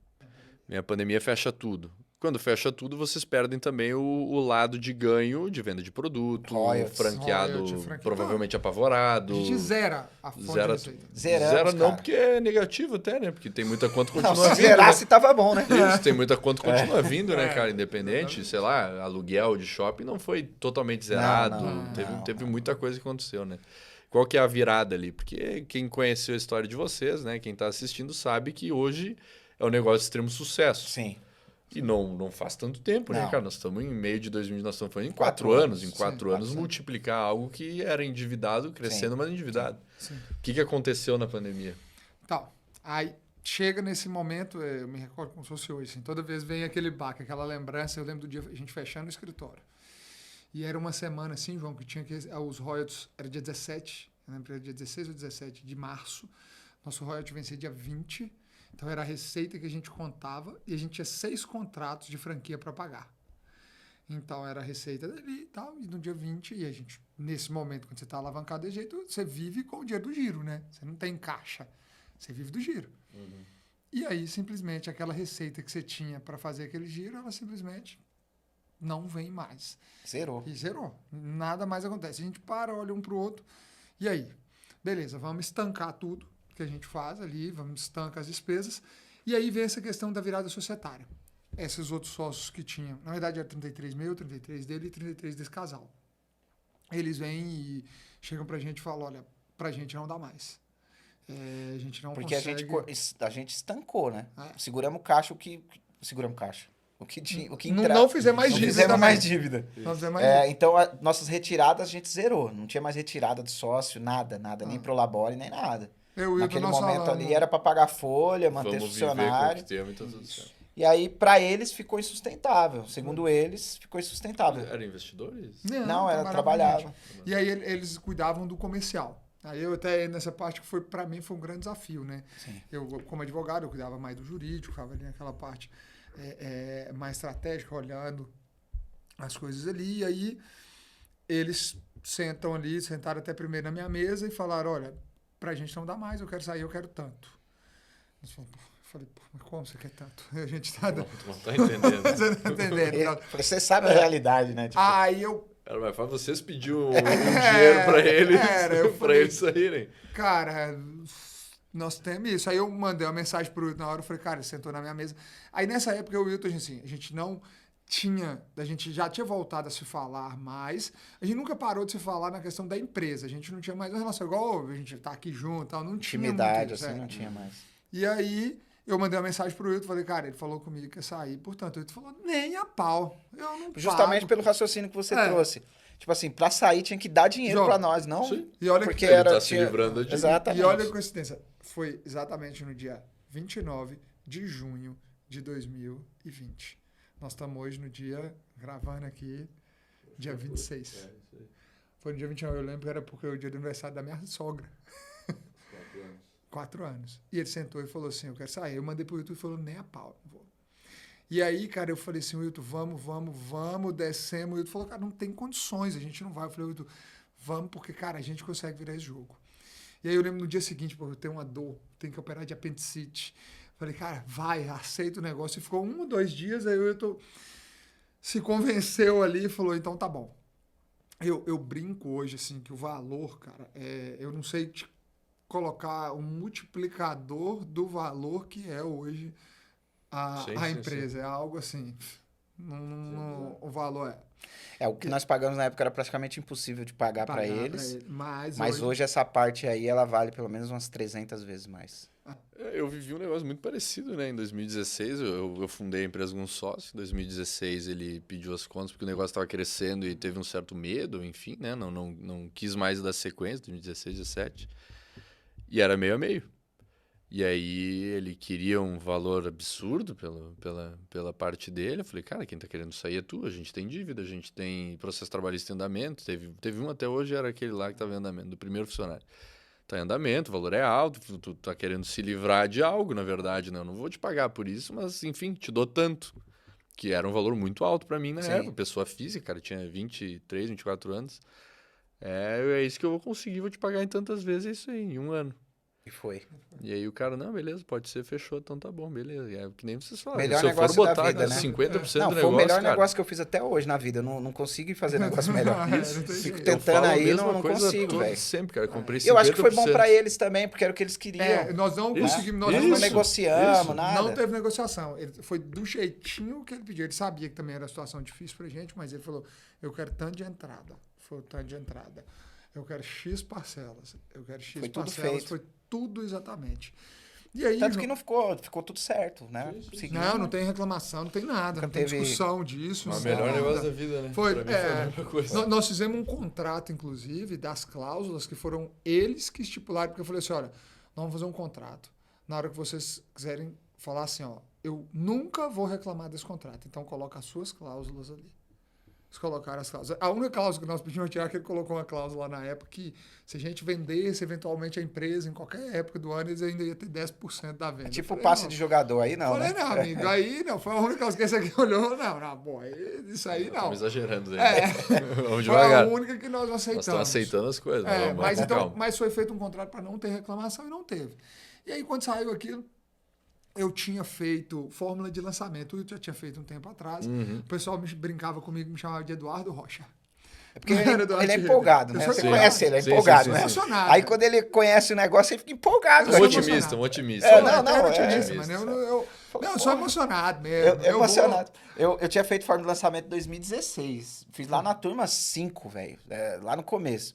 A pandemia fecha tudo. Quando fecha tudo, vocês perdem também o lado de ganho de venda de produto, Royalties. franqueado, Royalty, franqueado. provavelmente apavorado. A gente zera a fonte Zera de receita. Zeramos, Zero não, cara. porque é negativo até, né? Porque tem muita conta que Não, continua se vindo, zerasse, né? tava bom, né? Isso, tem muita conta que continua vindo, né, É. cara? Independente, sei lá, aluguel de shopping não foi totalmente zerado. Teve muita coisa que aconteceu, né? Qual que é a virada ali? Porque quem conheceu a história de vocês, né? Quem tá assistindo sabe que hoje é um negócio de extremo sucesso. Sim. E não faz tanto tempo, né, Não. cara? Nós estamos em meio de 2020, nós estamos falando em 4 4 anos. Em anos. 4 Sim, anos, multiplicar algo que era endividado, crescendo, mas endividado. Sim. O que aconteceu na pandemia? Então, aí chega nesse momento, eu me recordo como se fosse hoje, assim, toda vez vem aquele baque, aquela lembrança, eu lembro do dia a gente fechando o escritório. E era uma semana assim, João, que tinha que os royalties, era dia 17, eu lembro que era dia 16 ou 17 de março, nosso royalty vencia dia 20, então era a receita que a gente contava e a gente tinha 6 contratos de franquia para pagar. Então era a receita dali e tal, e no dia 20, e a gente, nesse momento, quando você está alavancado de jeito, você vive com o dinheiro do giro, né? Você não tem caixa, você vive do giro. E aí, simplesmente, aquela receita que você tinha para fazer aquele giro, ela simplesmente não vem mais. Zerou. E zerou. Nada mais acontece. A gente para, olha um para o outro, e aí? Beleza, vamos estancar tudo que a gente faz ali, vamos estancar as despesas, e aí vem essa questão da virada societária. Esses outros sócios que tinham, na verdade era 33 meu, 33 dele e 33 desse casal. Eles vêm e chegam pra gente e falam, olha, pra gente não dá mais. A gente não Porque consegue... a gente estancou, né? É. Seguramos caixa, Seguramos caixa. O que Não, entrar. não fizemos mais Não dívida fizemos também. mais dívida. Não fizemos mais dívida. Então, nossas retiradas a gente zerou. Não tinha mais retirada do sócio, nada. Nem Prolabore, nem nada. Naquele momento ali era para pagar folha, manter Vamos funcionário. viver com o que temos, então tudo certo. E aí, para eles, ficou insustentável. Segundo eles, ficou insustentável. Eram investidores? Não, era trabalhava. trabalhava. E aí eles cuidavam do comercial. Aí eu até, nessa parte, que foi para mim, foi um grande desafio, né? Sim. Eu, como advogado, eu cuidava mais do jurídico, ficava ali naquela parte mais estratégica, olhando as coisas ali. E aí eles sentaram até primeiro na minha mesa e falaram, olha, pra gente não dá mais, eu quero sair, eu quero tanto. Eu falei, pô, mas como você quer tanto? A gente tá... Não tá entendendo. Você tá entendendo? Você sabe a realidade, né? Tipo, Aí eu... Era mais fácil vocês pedirem um dinheiro pra eles, eu pra falei, eles saírem. Cara, nós temos isso. Aí eu mandei uma mensagem pro Wilton na hora, eu falei, cara, ele sentou na minha mesa. Aí nessa época o Wilton, assim, a gente não tinha, a gente já tinha voltado a se falar mais, a gente nunca parou de se falar na questão da empresa, a gente não tinha mais uma relação, igual a gente tá aqui junto, tal, não tinha intimidade, muito isso, assim, não tinha mais. E aí eu mandei uma mensagem pro Wilton, falei, cara, ele falou comigo que ia sair, portanto, o Wilton falou, nem a pau, eu não Justamente pago. pelo raciocínio que você trouxe. Tipo assim, pra sair tinha que dar dinheiro pra nós, não? Sim. E olha Porque que Ele tá se livrando de... Exatamente. E olha a coincidência, foi exatamente no dia 29 de junho de 2020. Nós estamos hoje no dia, gravando aqui, dia 26. Foi no dia 29, eu lembro que era porque era o dia do aniversário da minha sogra. 4 anos. E ele sentou e falou assim, eu quero sair. Eu mandei pro Wilton e falou, nem a pau, não vou. E aí, cara, eu falei assim, Wilton, vamos, descemos. O Wilton falou, cara, não tem condições, a gente não vai. Eu falei, Wilton, vamos, porque, cara, a gente consegue virar esse jogo. E aí eu lembro no dia seguinte, pô, eu tenho uma dor, tenho que operar de apendicite. Falei, cara, vai, aceita o negócio. E ficou 1 ou 2 dias, aí o Wilton se convenceu ali e falou, então tá bom. Eu brinco hoje, assim, que o valor, cara, eu não sei te colocar um multiplicador do valor que é hoje a empresa. Sim. É algo assim, o valor o que nós pagamos na época era praticamente impossível de pagar para eles. Mas hoje essa parte aí, ela vale pelo menos umas 300 vezes mais. Eu vivi um negócio muito parecido, né? Em 2016, eu fundei a empresa com um sócio. Em 2016, ele pediu as contas porque o negócio estava crescendo e teve um certo medo, enfim, né? Não quis mais dar sequência, 2016, 2017. E era meio a meio. E aí ele queria um valor absurdo pela parte dele. Eu falei, cara, quem tá querendo sair é tu. A gente tem dívida, a gente tem processo trabalhista em andamento. Teve um até hoje, era aquele lá que estava em andamento, do primeiro funcionário. Tá em andamento, o valor é alto, tu tá querendo se livrar de algo, na verdade, né? Eu não vou te pagar por isso, mas, enfim, te dou tanto. Que era um valor muito alto para mim na época. Pessoa física, cara, tinha 23, 24 anos. É isso que eu vou conseguir, vou te pagar em tantas vezes, é isso aí, em 1 ano. E foi. E aí o cara, não, beleza, pode ser, fechou, então tá bom, beleza. É que nem vocês falaram. Melhor se eu for botar da vida, né? 50% do negócio, foi o melhor negócio que eu fiz até hoje na vida. Eu não consigo fazer negócio melhor. Fico tentando aí, não consigo, velho. Sempre, cara, comprei 50%. Eu acho que foi bom pra eles também, porque era o que eles queriam. Nós não conseguimos, nós não negociamos, nada. Não teve negociação. Foi do jeitinho que ele pediu. Ele sabia que também era uma situação difícil pra gente, mas ele falou, eu quero tanto de entrada. Foi o tanto de entrada. Eu quero X parcelas. Eu quero X foi parcelas. Tudo feito. Foi tudo exatamente. E aí, Tanto que não ficou tudo certo, né? não tem reclamação, não tem nada, não tem discussão disso. O melhor negócio da vida, né? Foi, Pra mim foi a mesma coisa. nós fizemos um contrato, inclusive, das cláusulas que foram eles que estipularam, porque eu falei assim, olha, nós vamos fazer um contrato. Na hora que vocês quiserem falar assim, ó, eu nunca vou reclamar desse contrato, então coloca as suas cláusulas ali. Eles colocaram as cláusulas. A única cláusula que nós pedimos tirar é que ele colocou uma cláusula na época que se a gente vendesse eventualmente a empresa em qualquer época do ano, eles ainda iam ter 10% da venda. É tipo o passe de jogador aí, não, falei, né? não, amigo, aí não, foi a única coisa que esse aqui olhou, não, pô, isso aí não. Estamos exagerando, né? Foi Vamos a devagar. única que nós aceitamos. Nós estamos aceitando as coisas. Mas foi feito um contrato para não ter reclamação e não teve. E aí, quando saiu aquilo, eu tinha feito fórmula de lançamento, eu já tinha feito um tempo atrás. O pessoal brincava comigo, me chamava de Eduardo Rocha. É porque ele é empolgado, né? Você conhece ele, é empolgado, né? Emocionado. Aí quando ele conhece o negócio, ele fica empolgado. Um otimista. Eu sou emocionado mesmo. Emocionado. Eu tinha feito fórmula de lançamento em 2016. Fiz lá na turma 5, velho. Lá no começo.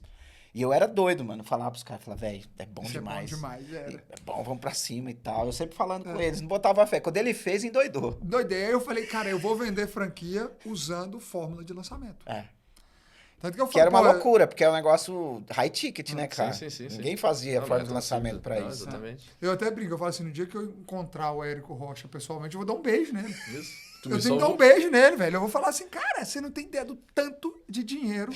E eu era doido, mano. Falava pros caras, velho, é bom demais. É bom demais, É bom, vamos pra cima e tal. Eu sempre falando com eles, não botava fé. Quando ele fez, endoidou. Doidei. Aí eu falei, cara, eu vou vender franquia usando fórmula de lançamento. Tanto que eu falei, era uma loucura, porque é um negócio high ticket, né, cara? Sim. Ninguém fazia fórmula de lançamento pra isso. Exatamente. Eu até brinco, eu falo assim, no dia que eu encontrar o Érico Rocha pessoalmente, eu vou dar um beijo nele. Isso. Eu tenho que dar um beijo nele, velho. Eu vou falar assim, cara, você não tem ideia do tanto de dinheiro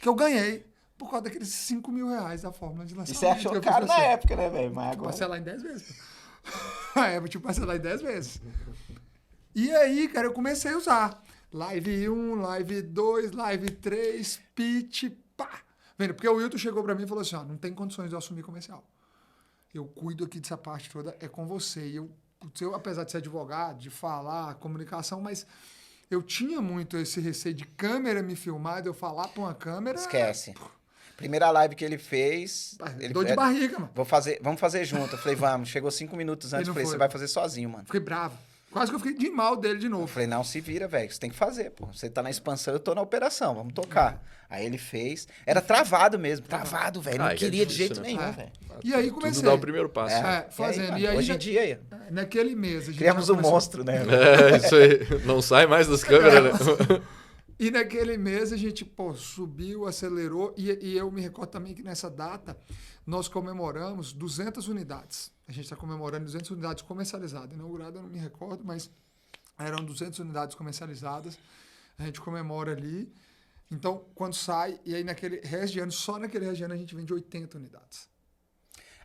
que eu ganhei por causa daqueles 5 mil reais da fórmula de lançamento. E você achou caro na época, né, velho? Mas agora... Parcelar em 10 vezes. Vou te parcelar em 10 vezes. E aí, cara, eu comecei a usar. Live 1, Live 2, Live 3, pitch, pá. Vendo? Porque o Wilton chegou pra mim e falou assim, ó, não tem condições de eu assumir comercial. Eu cuido aqui dessa parte toda, é com você. E eu, apesar de ser advogado, de falar, comunicação, mas eu tinha muito esse receio de câmera me filmar, de eu falar pra uma câmera... Esquece. Primeira live que ele fez... Dor de barriga, mano. Vamos fazer junto. Eu falei, vamos. Chegou 5 minutos antes, eu falei, você vai fazer sozinho, mano. Fiquei bravo. Quase que eu fiquei de mal dele de novo. Eu falei, não, se vira, velho. Você tem que fazer, pô. Você tá na expansão, eu tô na operação. Vamos tocar. Aí ele fez. Era travado mesmo. Travado, velho. Não queria de jeito nenhum, velho. E aí comecei. Tudo dá o primeiro passo. Fazendo. E aí, hoje em dia aí. Naquele mês. A gente criamos um monstro, né? Isso aí. Não sai mais das câmeras, né? E naquele mês a gente, subiu, acelerou. E eu me recordo também que nessa data nós comemoramos 200 unidades. A gente está comemorando 200 unidades comercializadas. Inaugurada, eu não me recordo, mas eram 200 unidades comercializadas. A gente comemora ali. Então, quando sai, e aí naquele resto de ano, só naquele resto de ano a gente vende 80 unidades.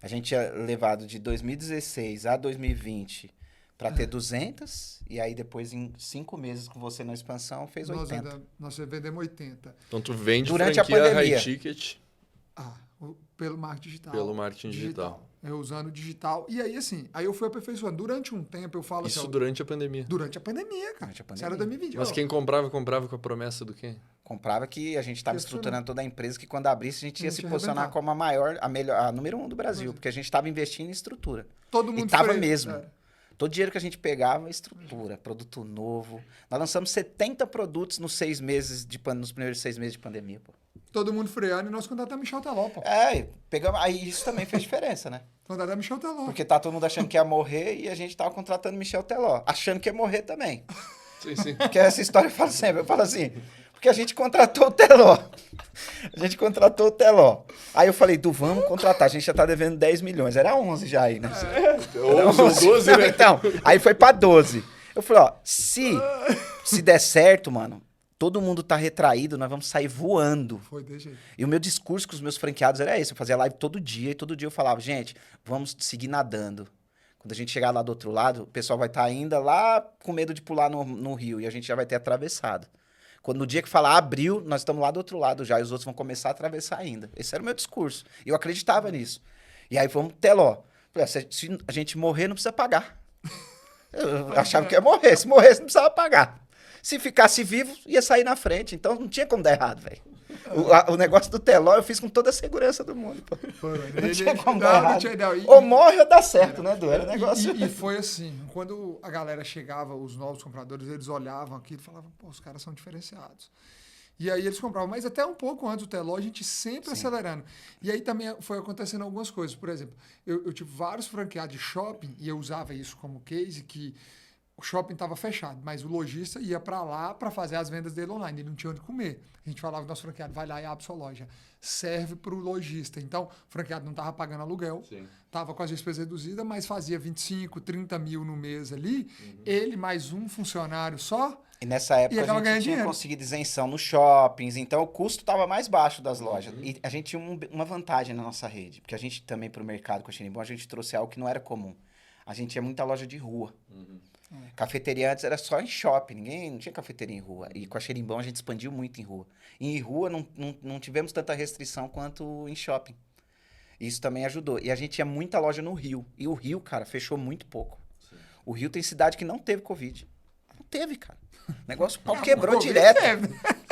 A gente tinha levado de 2016 a 2020 para ter 200, e aí depois em 5 meses com você na expansão fez 80. Nós vendemos 80. Então tu vende durante a franquia pandemia. high ticket. Pelo marketing digital. Pelo marketing digital. Eu usando o digital. E aí, assim, eu fui aperfeiçoando. Durante um tempo, eu falo Isso assim... durante a pandemia. Durante a pandemia, cara. Isso era 2020. Mas quem comprava com a promessa do quê? Comprava que a gente estava estruturando toda a empresa, que quando abrisse a gente ia se posicionar arrebentar. como a número 1 do Brasil, porque a gente estava investindo em estrutura. Todo mundo e tava mesmo. Cara. Todo dinheiro que a gente pegava, estrutura, produto novo. Nós lançamos 70 produtos nos primeiros 6 meses de pandemia, pô. Todo mundo freando e nós contratamos Michel Teló, pô. Pegamos, aí isso também fez diferença, né? Contratamos Michel Teló. Porque tá todo mundo achando que ia morrer e a gente tava contratando Michel Teló, achando que ia morrer também. Sim. Porque essa história eu falo sempre, porque a gente contratou o Teló. Aí eu falei, vamos contratar, a gente já tá devendo 10 milhões. Era 11 já aí, né? 11 ou 12, né? Então, aí foi pra 12. Eu falei, se der certo, mano, todo mundo tá retraído, nós vamos sair voando. Foi desse jeito. E o meu discurso com os meus franqueados era esse. Eu fazia live todo dia, e todo dia eu falava, gente, vamos seguir nadando. Quando a gente chegar lá do outro lado, o pessoal vai estar ainda lá com medo de pular no rio, e a gente já vai ter atravessado. Quando no dia que falar abriu, nós estamos lá do outro lado já, e os outros vão começar a atravessar ainda. Esse era o meu discurso. E eu acreditava nisso. E aí vamos Teló. Se a gente morrer, não precisa pagar. Eu achava que ia morrer. Se morresse, não precisava pagar. Se ficasse vivo, ia sair na frente. Então não tinha como dar errado, velho. O negócio do Teló eu fiz com toda a segurança do mundo, pô. Não tinha como dar errado. Ou morre ou dá certo, né, Du? Era negócio... E foi assim, quando a galera chegava, os novos compradores, eles olhavam aquilo e falavam, os caras são diferenciados. E aí eles compravam, mas até um pouco antes do Teló, a gente sempre acelerando. E aí também foi acontecendo algumas coisas. Por exemplo, eu tive vários franqueados de shopping, e eu usava isso como case, que o shopping estava fechado, mas o lojista ia para lá para fazer as vendas dele online, ele não tinha onde comer. A gente falava, nosso franqueado vai lá e abre sua loja. Serve para o lojista. Então, o franqueado não estava pagando aluguel, estava com as despesas reduzidas, mas fazia 25, 30 mil no mês ali, ele mais um funcionário só. E nessa época a gente tinha conseguido isenção nos shoppings, então o custo estava mais baixo das lojas. E a gente tinha uma vantagem na nossa rede, porque a gente também, para o mercado com a Xerimbom, a gente trouxe algo que não era comum. A gente tinha muita loja de rua. Cafeteria antes era só em shopping, não tinha cafeteria em rua. E com a Xerimbom a gente expandiu muito em rua. E em rua não tivemos tanta restrição quanto em shopping. Isso também ajudou. E a gente tinha muita loja no Rio. E o Rio, cara, fechou muito pouco. Sim. O Rio tem cidade que não teve Covid. Não teve, cara. O negócio, o pau quebrou direto.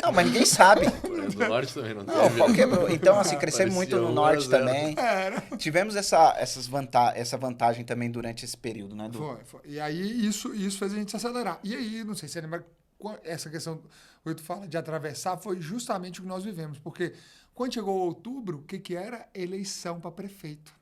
Não, mas ninguém sabe. No norte também não teve. Não, o pau quebrou. Então, assim, crescemos muito no norte também. Tivemos essa vantagem também durante esse período, né, Du? Foi. E aí, isso fez a gente se acelerar. E aí, não sei se você lembra, essa questão, o Ito fala de atravessar, foi justamente o que nós vivemos. Porque quando chegou outubro, o que era? Eleição para prefeito.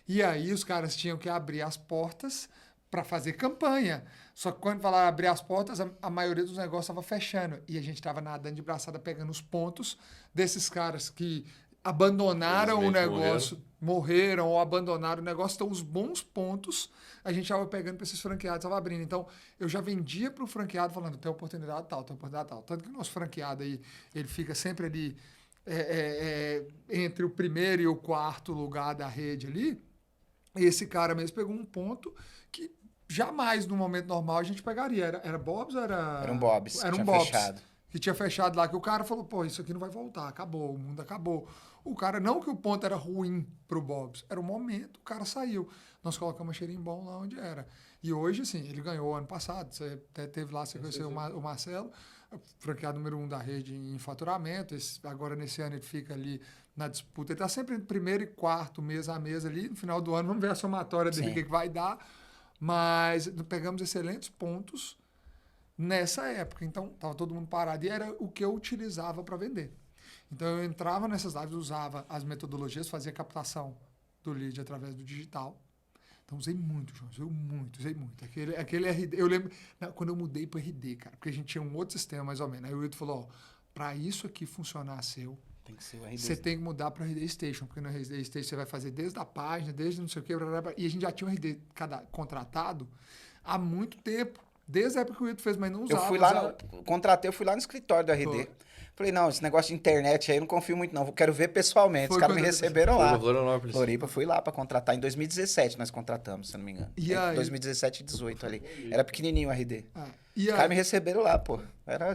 E aí, os caras tinham que abrir as portas para fazer campanha. Só que quando falaram abrir as portas, a maioria dos negócios estava fechando. E a gente estava nadando de braçada, pegando os pontos desses caras que abandonaram o negócio, morreram ou abandonaram o negócio. Então, os bons pontos a gente estava pegando para esses franqueados, estava abrindo. Então, eu já vendia para o franqueado falando, tem oportunidade tal, tem oportunidade tal. Tanto que o nosso franqueado aí, ele fica sempre ali entre o primeiro e o quarto lugar da rede ali. Esse cara mesmo pegou um ponto que jamais, no momento normal, a gente pegaria. Era Bob's ou era... Era um Bob's. Era um Bob's. Fechado. Que tinha fechado lá, que o cara falou, pô, isso aqui não vai voltar, acabou, o mundo acabou. O cara, não que o ponto era ruim pro Bob's, era o momento, o cara saiu. Nós colocamos a Xerimbom lá onde era. E hoje, assim, ele ganhou ano passado, você até teve lá, você conheceu o Marcelo, franqueado número 1 da rede em faturamento, agora nesse ano ele fica ali na disputa, ele está sempre em primeiro e quarto, mês a mês ali, no final do ano vamos ver a somatória dele, o que vai dar, mas pegamos excelentes pontos nessa época, então estava todo mundo parado e era o que eu utilizava para vender. Então eu entrava nessas lives, usava as metodologias, fazia captação do lead através do digital. Então usei muito, João, usei muito. Aquele RD, eu lembro, quando eu mudei para o RD, cara, porque a gente tinha um outro sistema mais ou menos. Aí o Wilton falou, para isso aqui funcionar seu, tem que ser o RD. Você tem que mudar para o RD Station, porque no RD Station você vai fazer desde a página, desde não sei o quê, e a gente já tinha um RD contratado há muito tempo, desde a época que o Wilton fez, mas não usava. Eu fui lá, contratei, eu fui lá no escritório do RD. Foi. Falei, não, esse negócio de internet aí eu não confio muito não, quero ver pessoalmente. Os caras me receberam lá. Floripa, fui lá para contratar. Em 2017 nós contratamos, se eu não me engano. E aí? 2017 e 2018 ali. Era pequenininho o RD. Os caras me receberam lá, pô.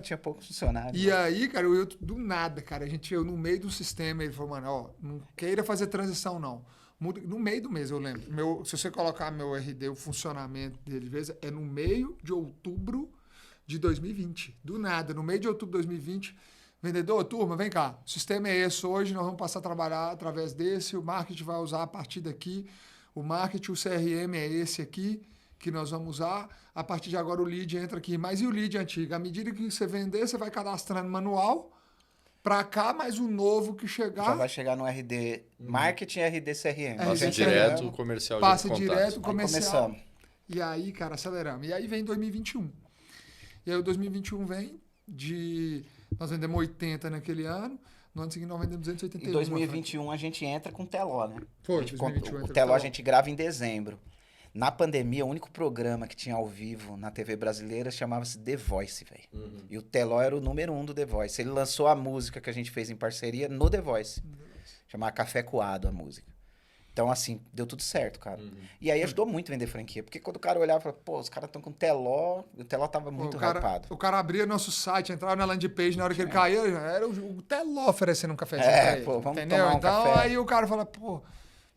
Tinha poucos funcionários. E aí, cara, o Wilton, do nada, cara, eu no meio do sistema, ele falou, mano, ó, não queira fazer transição não. No meio do mês, eu lembro. Se você colocar meu RD, o funcionamento dele, é no meio de outubro de 2020. Do nada, no meio de outubro de 2020... Vendedor, turma, vem cá. O sistema é esse hoje, nós vamos passar a trabalhar através desse. O marketing vai usar a partir daqui. O marketing, o CRM é esse aqui que nós vamos usar. A partir de agora o lead entra aqui. Mas e o lead antigo? À medida que você vender, você vai cadastrando manual para cá, mais um novo que chegar. Já vai chegar no RD Marketing e RD CRM. Passa direto o comercial. Passa direto o comercial. E aí, cara, aceleramos. E aí vem 2021. E aí o 2021 vem de... Nós vendemos 80 naquele ano, no ano seguinte nós vendemos 281. Em 2021 a gente entra com o Teló, né? Foi, o Teló a gente grava em dezembro. Na pandemia, o único programa que tinha ao vivo na TV brasileira chamava-se The Voice, velho. E o Teló era o número 1 do The Voice. Ele lançou a música que a gente fez em parceria no The Voice. Chamava Café Coado a música. Então, assim, deu tudo certo, cara. E aí ajudou muito a vender franquia. Porque quando o cara olhava e falava, pô, os caras estão com Teló, o Teló tava muito hypado. O cara abria nosso site, entrava na landing page, na hora que ele caía, era o Teló oferecendo um cafezinho pra ele. Pô, vamos entendeu? tomar um então, café. Aí o cara fala, pô,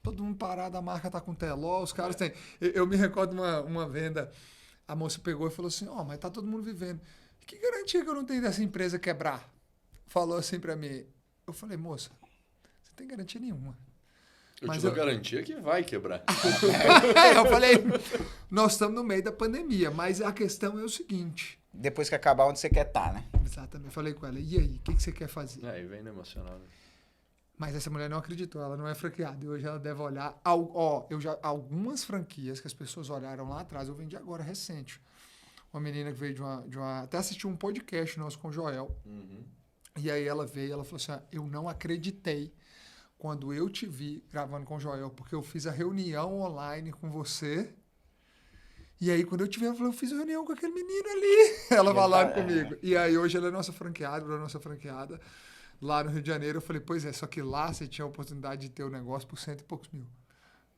todo mundo parado, a marca tá com Teló, os caras têm... Eu me recordo uma venda, a moça pegou e falou assim, mas tá todo mundo vivendo. Que garantia que eu não tenho dessa empresa quebrar? Falou assim pra mim. Eu falei, moça, você não tem garantia nenhuma. Eu te dou garantia que vai quebrar. Eu falei, nós estamos no meio da pandemia, mas a questão é o seguinte, depois que acabar, onde você quer estar, né? Exatamente. Falei com ela, e aí, o que você quer fazer? Aí vem no emocional, né? Mas essa mulher não acreditou, ela não é franqueada. E hoje ela deve olhar. Algumas franquias que as pessoas olharam lá atrás, eu vendi agora recente. Uma menina que veio de uma. Até assistiu um podcast nosso com o Joel. E aí ela veio e ela falou assim: eu não acreditei quando eu te vi gravando com o Joel, porque eu fiz a reunião online com você. E aí, quando eu te vi, ela falou: eu fiz a reunião com aquele menino ali. Ela falando comigo. E aí, hoje ela é nossa franqueada. Lá no Rio de Janeiro, eu falei: pois é, só que lá você tinha a oportunidade de ter o negócio por 100 e poucos mil.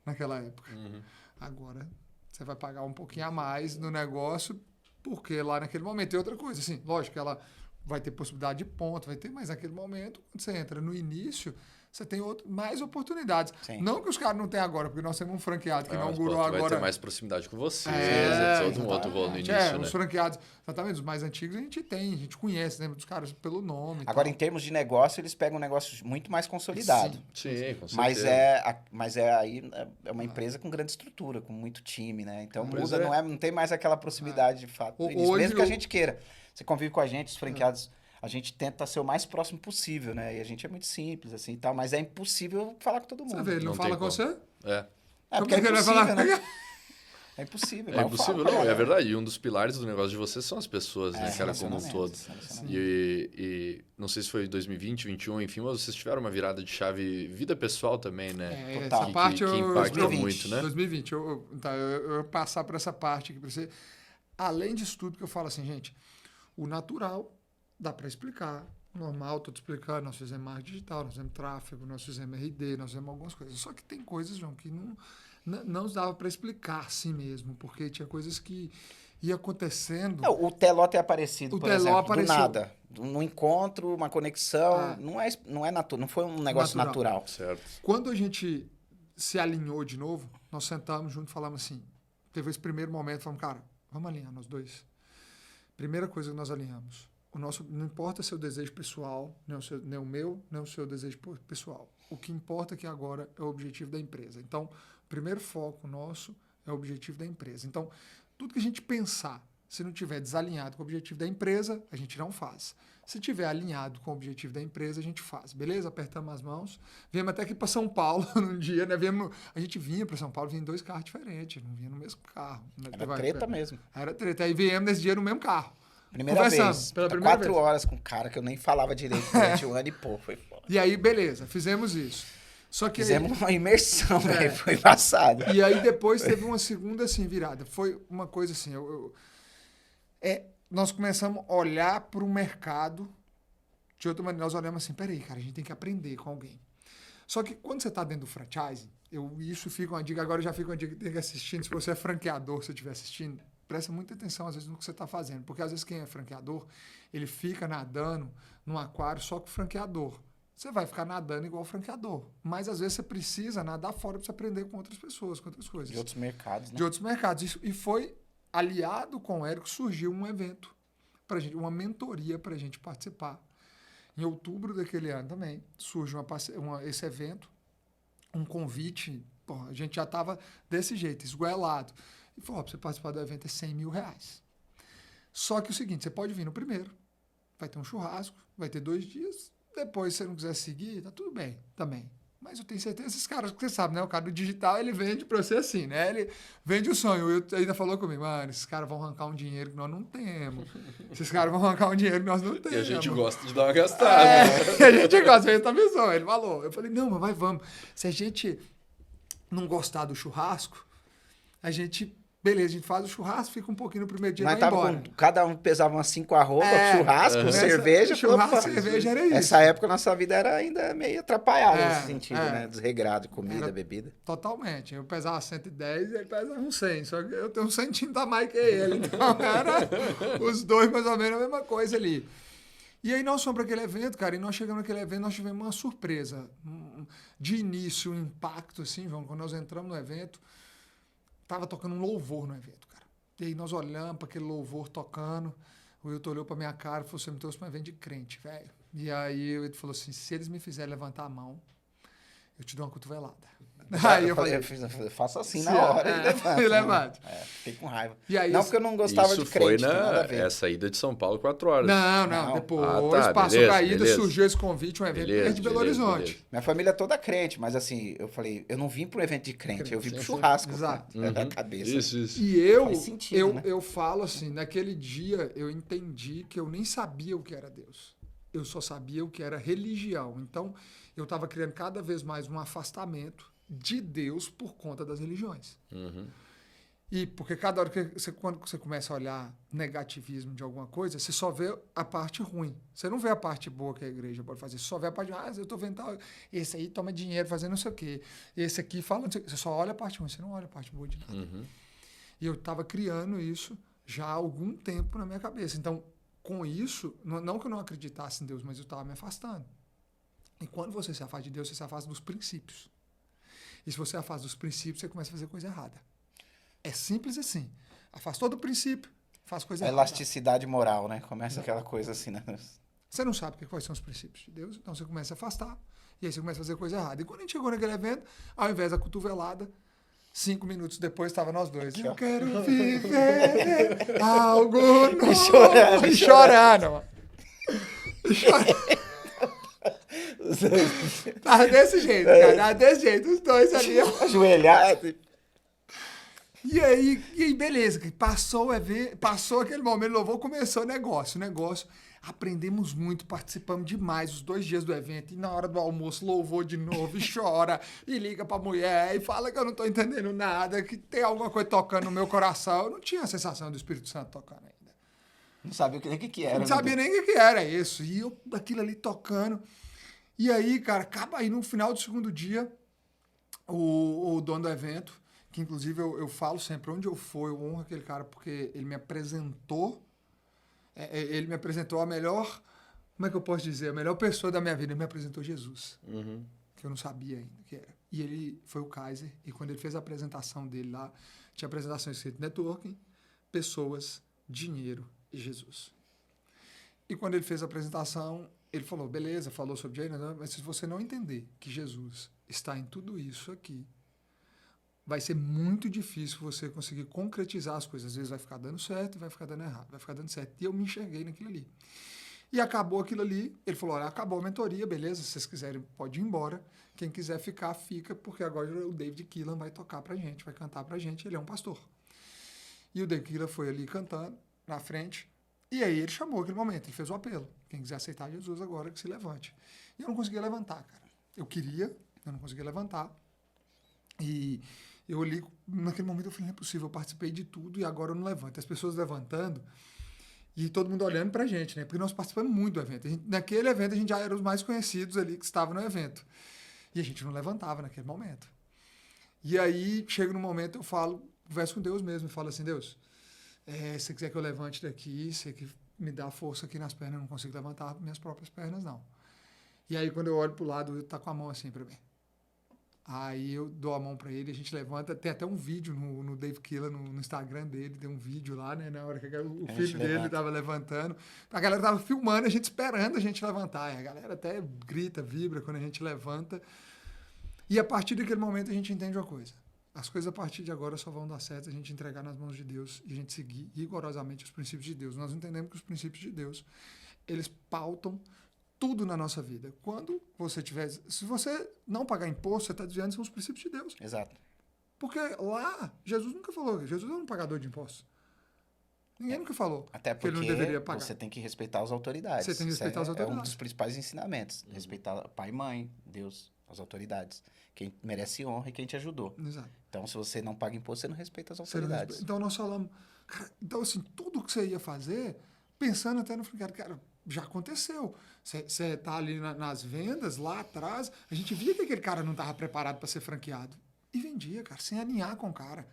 Naquela época. Agora, você vai pagar um pouquinho a mais no negócio, porque lá naquele momento. E outra coisa, assim, lógico que ela vai ter possibilidade de ponto, vai ter, mas naquele momento, quando você entra no início, você tem mais oportunidades. Sim. Não que os caras não tenham agora, porque nós temos um franqueado que inaugurou agora. Vai ter mais proximidade com você, todo um outro rolo no início, né? Os franqueados, exatamente, os mais antigos a gente conhece, lembra dos caras pelo nome. Agora, em termos de negócio, eles pegam um negócio muito mais consolidado. Sim, com certeza. Mas aí é uma empresa com grande estrutura, com muito time, né? Então muda, não tem mais aquela proximidade de fato. Mesmo que a gente queira. Você convive com a gente, os franqueados, a gente tenta ser o mais próximo possível, né? E a gente é muito simples, assim, e tal, mas é impossível falar com todo mundo. Você vê, ele não fala com você? Porque é impossível, né? É impossível. É impossível, não, é verdade. E um dos pilares do negócio de vocês são as pessoas, né, cara, como um todo. E não sei se foi 2020, 2021, enfim, mas vocês tiveram uma virada de chave vida pessoal também, né? Total. Essa parte que impactou muito, né? 2020, eu passar por essa parte aqui para você. Além disso tudo que eu falo assim, gente, o natural dá para explicar. Normal, estou te explicando, nós fizemos marketing digital, nós fizemos tráfego, nós fizemos RD, nós fizemos algumas coisas. Só que tem coisas, João, que não dava para explicar assim mesmo, porque tinha coisas que ia acontecendo. O Teló ter aparecido, por exemplo, do nada. Um encontro, uma conexão, não foi um negócio natural. Certo. Quando a gente se alinhou de novo, nós sentamos junto e falamos assim, teve esse primeiro momento, falamos, cara, vamos alinhar nós dois. Primeira coisa que nós alinhamos, não importa seu desejo pessoal, nem o meu, nem o seu desejo pessoal. O que importa aqui agora é o objetivo da empresa. Então, o primeiro foco nosso é o objetivo da empresa. Então, tudo que a gente pensar, se não tiver desalinhado com o objetivo da empresa, a gente não faz. Se tiver alinhado com o objetivo da empresa, a gente faz. Beleza? Apertamos as mãos. Viemos até aqui para São Paulo num dia, né? A gente vinha para São Paulo, vinha em 2 carros diferentes, não vinha no mesmo carro. Era treta mesmo. Era treta. Aí viemos nesse dia no mesmo carro. Primeira vez. Pela primeira 4 horas com um cara que eu nem falava direito durante um ano e pouco. Foi foda. E aí, beleza, fizemos isso. Só que fizemos uma imersão, né? Foi passado. E aí depois teve uma segunda assim, virada. Foi uma coisa assim, nós começamos a olhar para o mercado de outra maneira. Nós olhamos assim, peraí, cara, a gente tem que aprender com alguém. Só que quando você está dentro do franchising, isso fica uma dica, agora já fica uma dica que tem que assistir. Se você é franqueador, se estiver assistindo, presta muita atenção, às vezes, no que você está fazendo. Porque, às vezes, quem é franqueador, ele fica nadando num aquário só com o franqueador. Você vai ficar nadando igual o franqueador. Mas, às vezes, você precisa nadar fora para você aprender com outras pessoas, com outras coisas. De outros mercados, né? De outros mercados. E foi aliado com o Érico, surgiu um evento para gente, uma mentoria para a gente participar. Em outubro daquele ano também, surge esse evento, um convite, a gente já estava desse jeito, esgoelado. E falou, para você participar do evento é R$100 mil. Só que é o seguinte, você pode vir no primeiro, vai ter um churrasco, vai ter 2 dias, depois se você não quiser seguir, tá tudo bem também. Mas eu tenho certeza, esses caras, que você sabe, né? O cara do digital, ele vende pra você assim, né? Ele vende o sonho. Eu ainda falou comigo, mano, esses caras vão arrancar um dinheiro que nós não temos. Esses caras vão arrancar um dinheiro que nós não temos. E a gente gosta de dar uma gastada. A gente gosta, a gente tá pensando. Ele falou. Eu falei, não, mas vamos. Se a gente não gostar do churrasco, beleza, a gente faz o churrasco, fica um pouquinho no primeiro dia e vai embora. Cada um pesava umas 5 arrobas, churrasco, cerveja. Cerveja era isso. Nessa época, nossa vida era ainda meio atrapalhada nesse sentido, né? Desregrado, comida, bebida. Totalmente. Eu pesava 110 e ele pesava uns 100. Só que eu tenho um centímetro a mais que ele. Então, era os dois mais ou menos a mesma coisa ali. E aí nós fomos para aquele evento, cara, e nós chegamos naquele evento, nós tivemos uma surpresa. De início, um impacto, assim, João, quando nós entramos no evento, tava tocando um louvor no evento, cara. E aí nós olhamos para aquele louvor tocando, o Wilton olhou para minha cara e falou, você me trouxe para um evento de crente, velho. E aí ele falou assim, se eles me fizerem levantar a mão, eu te dou uma cotovelada. Aí eu falei, faça assim na hora e levante. Fiquei com raiva. E aí, não porque eu não gostava Isso de crente, foi tem nada a ver. essa ida de São Paulo 4 horas. Não. Depois tá, passou beleza, a ida, beleza. surgiu esse convite, um evento de Belo Horizonte. Minha família é toda crente, mas assim, eu falei, eu não vim pro evento de crente, eu vim pro churrasco. Exato. Da cabeça. Isso. E eu, Faz sentido, né? eu falo assim, naquele dia eu entendi que eu nem sabia o que era Deus. Eu só sabia o que era religião. Então, eu estava criando cada vez mais um afastamento de Deus por conta das religiões. E porque cada hora que quando você começa a olhar negativismo de alguma coisa, você só vê a parte ruim. Você não vê a parte boa que a igreja pode fazer. Você só vê a parte, eu estou vendo tal, esse aí toma dinheiro fazendo não sei o quê. Esse aqui fala não sei o quê. Você só olha a parte ruim, você não olha a parte boa de nada. E eu estava criando isso já há algum tempo na minha cabeça. Então, com isso, não que eu não acreditasse em Deus, mas eu estava me afastando. E quando você se afasta de Deus, você se afasta dos princípios. E se você afasta dos princípios, você começa a fazer coisa errada. É simples assim. Afastou do princípio, faz coisa errada. Elasticidade moral, né? Começa aquela coisa assim, né? Você não sabe quais são os princípios de Deus, então você começa a afastar. E aí você começa a fazer coisa errada. E quando a gente chegou naquele evento, ao invés da cotovelada, 5 minutos depois, estava nós dois. Aqui, eu ó. quero viver algo novo. Chorando, E chorando, mano. Tava desse jeito, cara. Tava desse jeito. Os dois ali, ó. Ajoelhado. E aí, beleza. Passou aquele momento, louvor, começou o negócio. Aprendemos muito, participamos demais os 2 dias do evento. E na hora do almoço, louvor de novo, e chora, e liga pra mulher, e fala que eu não tô entendendo nada, que tem alguma coisa tocando no meu coração. Eu não tinha a sensação do Espírito Santo tocando ainda. Não sabia nem o que era. Não sabia nem o que era isso. E eu, aquilo ali tocando. E aí, cara, acaba aí no final do segundo dia, o dono do evento, que inclusive eu falo sempre, onde eu for, eu honro aquele cara, porque ele me apresentou a melhor, como é que eu posso dizer, a melhor pessoa da minha vida. Ele me apresentou Jesus, que eu não sabia ainda que era. E ele foi o Kaiser, e quando ele fez a apresentação dele lá, tinha apresentação escrita networking, pessoas, dinheiro e Jesus. E quando ele fez a apresentação, ele falou, beleza, falou sobre dinheiro, mas se você não entender que Jesus está em tudo isso aqui, vai ser muito difícil você conseguir concretizar as coisas. Às vezes vai ficar dando certo e vai ficar dando errado, vai ficar dando certo. E eu me enxerguei naquilo ali. E acabou aquilo ali, ele falou, olha, acabou a mentoria, beleza, se vocês quiserem pode ir embora, quem quiser ficar, fica, porque agora o David Keelan vai tocar pra gente, vai cantar pra gente, ele é um pastor. E o David Keelan foi ali cantando, na frente, e aí ele chamou aquele momento, ele fez o apelo, quem quiser aceitar Jesus agora, que se levante. E eu não conseguia levantar, cara. Eu queria, eu não conseguia levantar. E eu olhei, naquele momento eu falei, não é possível, eu participei de tudo e agora eu não levanto. As pessoas levantando e todo mundo olhando pra gente, né? Porque nós participamos muito do evento. Naquele evento a gente já era os mais conhecidos ali que estavam no evento. E a gente não levantava naquele momento. E aí, chega no momento, eu falo, converso com Deus mesmo, e falo assim, Deus, se você quiser que eu levante daqui, você que me dá força aqui nas pernas, eu não consigo levantar minhas próprias pernas, não. E aí, quando eu olho pro lado, ele tá com a mão assim pra mim. Aí eu dou a mão pra ele, a gente levanta. Tem até um vídeo no Dave Keelan, no Instagram dele, tem um vídeo lá, né? Na hora que o filho dele tava levantando. A galera tava filmando, a gente esperando a gente levantar. E a galera até grita, vibra quando a gente levanta. E a partir daquele momento a gente entende uma coisa. As coisas a partir de agora só vão dar certo se a gente entregar nas mãos de Deus e a gente seguir rigorosamente os princípios de Deus. Nós entendemos que os princípios de Deus, eles pautam tudo na nossa vida. Quando você tiver... Se você não pagar imposto, você está desviando são os princípios de Deus. Exato. Porque lá, Jesus nunca falou. Jesus é um pagador de impostos. Ninguém nunca falou Até porque que ele não deveria pagar. você tem que respeitar as autoridades. Você tem que respeitar as autoridades. É um dos principais ensinamentos. Respeitar pai e mãe, Deus, as autoridades. Quem merece honra e quem te ajudou. Exato. Então, se você não paga imposto, você não respeita as autoridades. Então, nós falamos... Cara, então, assim, tudo que você ia fazer, pensando até no franqueado, cara, já aconteceu. Você tá ali nas vendas, lá atrás, a gente via que aquele cara não estava preparado para ser franqueado. E vendia, cara, sem alinhar com o cara.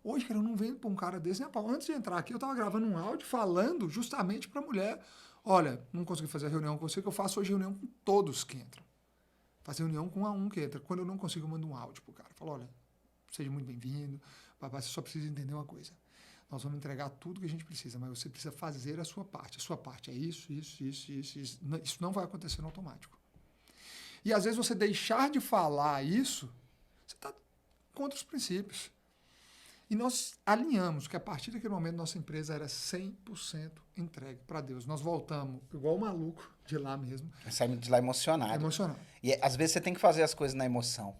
Hoje, cara, eu não vendo para um cara desse, né, Paulo? Antes de entrar aqui, eu estava gravando um áudio falando justamente para a mulher, olha, não consegui fazer a reunião com você, que eu faço hoje reunião com todos que entram. Fazer reunião com um que entra. Quando eu não consigo, eu mando um áudio pro cara. Falo, olha, seja muito bem-vindo, papai, você só precisa entender uma coisa. Nós vamos entregar tudo que a gente precisa, mas você precisa fazer a sua parte. A sua parte é isso. Isso não vai acontecer no automático. E às vezes você deixar de falar isso, você está contra os princípios. E nós alinhamos que a partir daquele momento nossa empresa era 100% entregue para Deus. Nós voltamos igual maluco de lá mesmo. Saímos de lá emocionado. Emocionado. E às vezes você tem que fazer as coisas na emoção.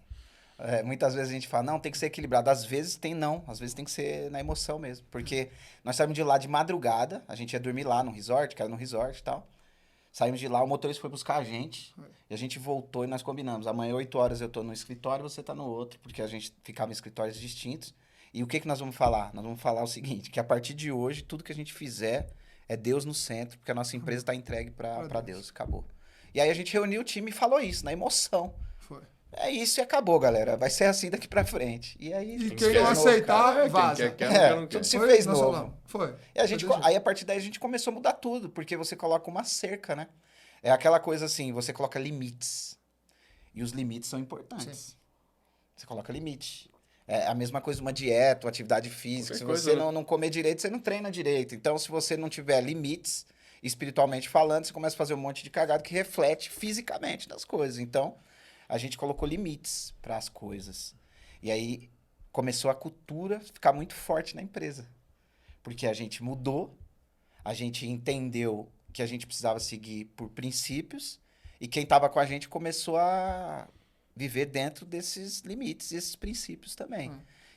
Muitas vezes a gente fala, não, tem que ser equilibrado. Às vezes às vezes tem que ser na emoção mesmo. Porque nós saímos de lá de madrugada, a gente ia dormir lá no resort, que era no resort e tal. Saímos de lá, o motorista foi buscar a gente, e a gente voltou e nós combinamos. Amanhã, 8 horas, eu tô no escritório, você tá no outro, porque a gente ficava em escritórios distintos. E o que nós vamos falar? Nós vamos falar o seguinte, que a partir de hoje, tudo que a gente fizer é Deus no centro, porque a nossa empresa está entregue para Deus. Acabou. E aí a gente reuniu o time e falou isso, na emoção. Foi. É isso e acabou, galera. Vai ser assim daqui pra frente. E aí... E quem não aceitar, vaza. Tudo se fez novo. Foi. E aí, a partir daí, a gente começou a mudar tudo, porque você coloca uma cerca, né? É aquela coisa assim, você coloca limites. E os limites são importantes. Sim. Você coloca limite. É a mesma coisa uma dieta, uma atividade física. Se você não comer direito, você não treina direito. Então, se você não tiver limites, espiritualmente falando, você começa a fazer um monte de cagada que reflete fisicamente nas coisas. Então, a gente colocou limites para as coisas. E aí, começou a cultura ficar muito forte na empresa. Porque a gente mudou, a gente entendeu que a gente precisava seguir por princípios, e quem estava com a gente começou a viver dentro desses limites e esses princípios também.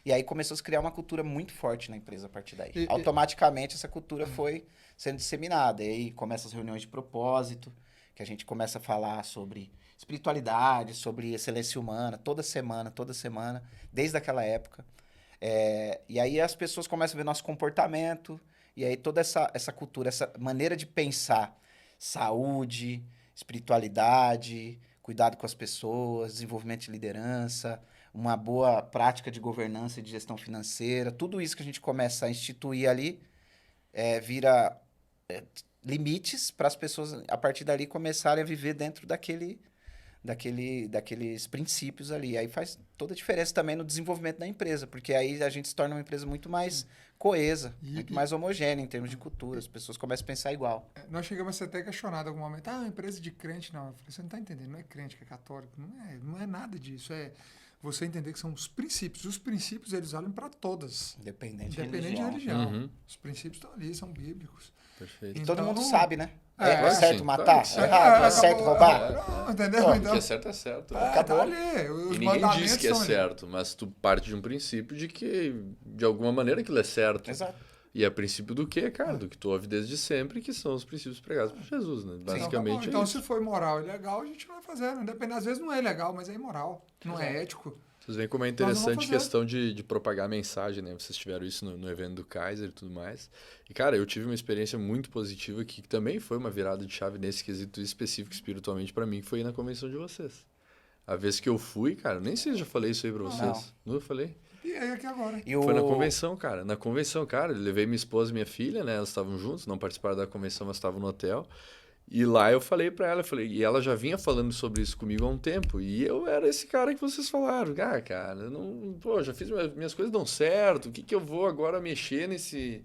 E aí começou a se criar uma cultura muito forte na empresa a partir daí. Automaticamente essa cultura foi sendo disseminada. E aí começam as reuniões de propósito, que a gente começa a falar sobre espiritualidade, sobre excelência humana, toda semana, desde aquela época. E aí as pessoas começam a ver nosso comportamento, e aí toda essa cultura, essa maneira de pensar, saúde, espiritualidade, cuidado com as pessoas, desenvolvimento de liderança, uma boa prática de governança e de gestão financeira, tudo isso que a gente começa a instituir ali vira limites para as pessoas, a partir dali, começarem a viver dentro daqueles princípios ali. Aí faz toda a diferença também no desenvolvimento da empresa, porque aí a gente se torna uma empresa muito mais coesa, muito mais homogênea em termos de cultura. As pessoas começam a pensar igual. Nós chegamos a ser até questionados em algum momento. Uma empresa de crente, não. Eu falei, você não está entendendo, não é crente que é católico. Não é nada disso. É você entender que são os princípios. Os princípios, eles olham para todas. Independente de religião. Uhum. Os princípios estão ali, são bíblicos. Perfeito. E todo mundo sabe, né? É certo matar? É errado? É certo roubar? Entendeu? Então, o que é certo é certo. Acabou. Tá ali. E ninguém diz que é certo, mas tu parte de um princípio de que, de alguma maneira, aquilo é certo. Exato. E é princípio do quê, cara? Do que tu ouve desde sempre, que são os princípios pregados por Jesus, né? Basicamente. Então, se for imoral e legal, a gente vai fazer. Às vezes não é legal, mas é imoral. Não é ético. Vocês veem como é interessante a questão de propagar a mensagem, né? Vocês tiveram isso no evento do Kaiser e tudo mais. E, cara, eu tive uma experiência muito positiva que também foi uma virada de chave nesse quesito específico espiritualmente para mim, que foi ir na convenção de vocês. A vez que eu fui, cara, nem sei se eu já falei isso aí pra vocês. Não eu falei? E aí aqui agora? Foi na convenção, cara. Na convenção, cara, eu levei minha esposa e minha filha, né? Elas estavam juntos, não participaram da convenção, mas estavam no hotel. E lá eu falei pra ela, e ela já vinha falando sobre isso comigo há um tempo. E eu era esse cara que vocês falaram. Cara, já fiz minhas coisas dão certo. O que eu vou agora mexer nesse...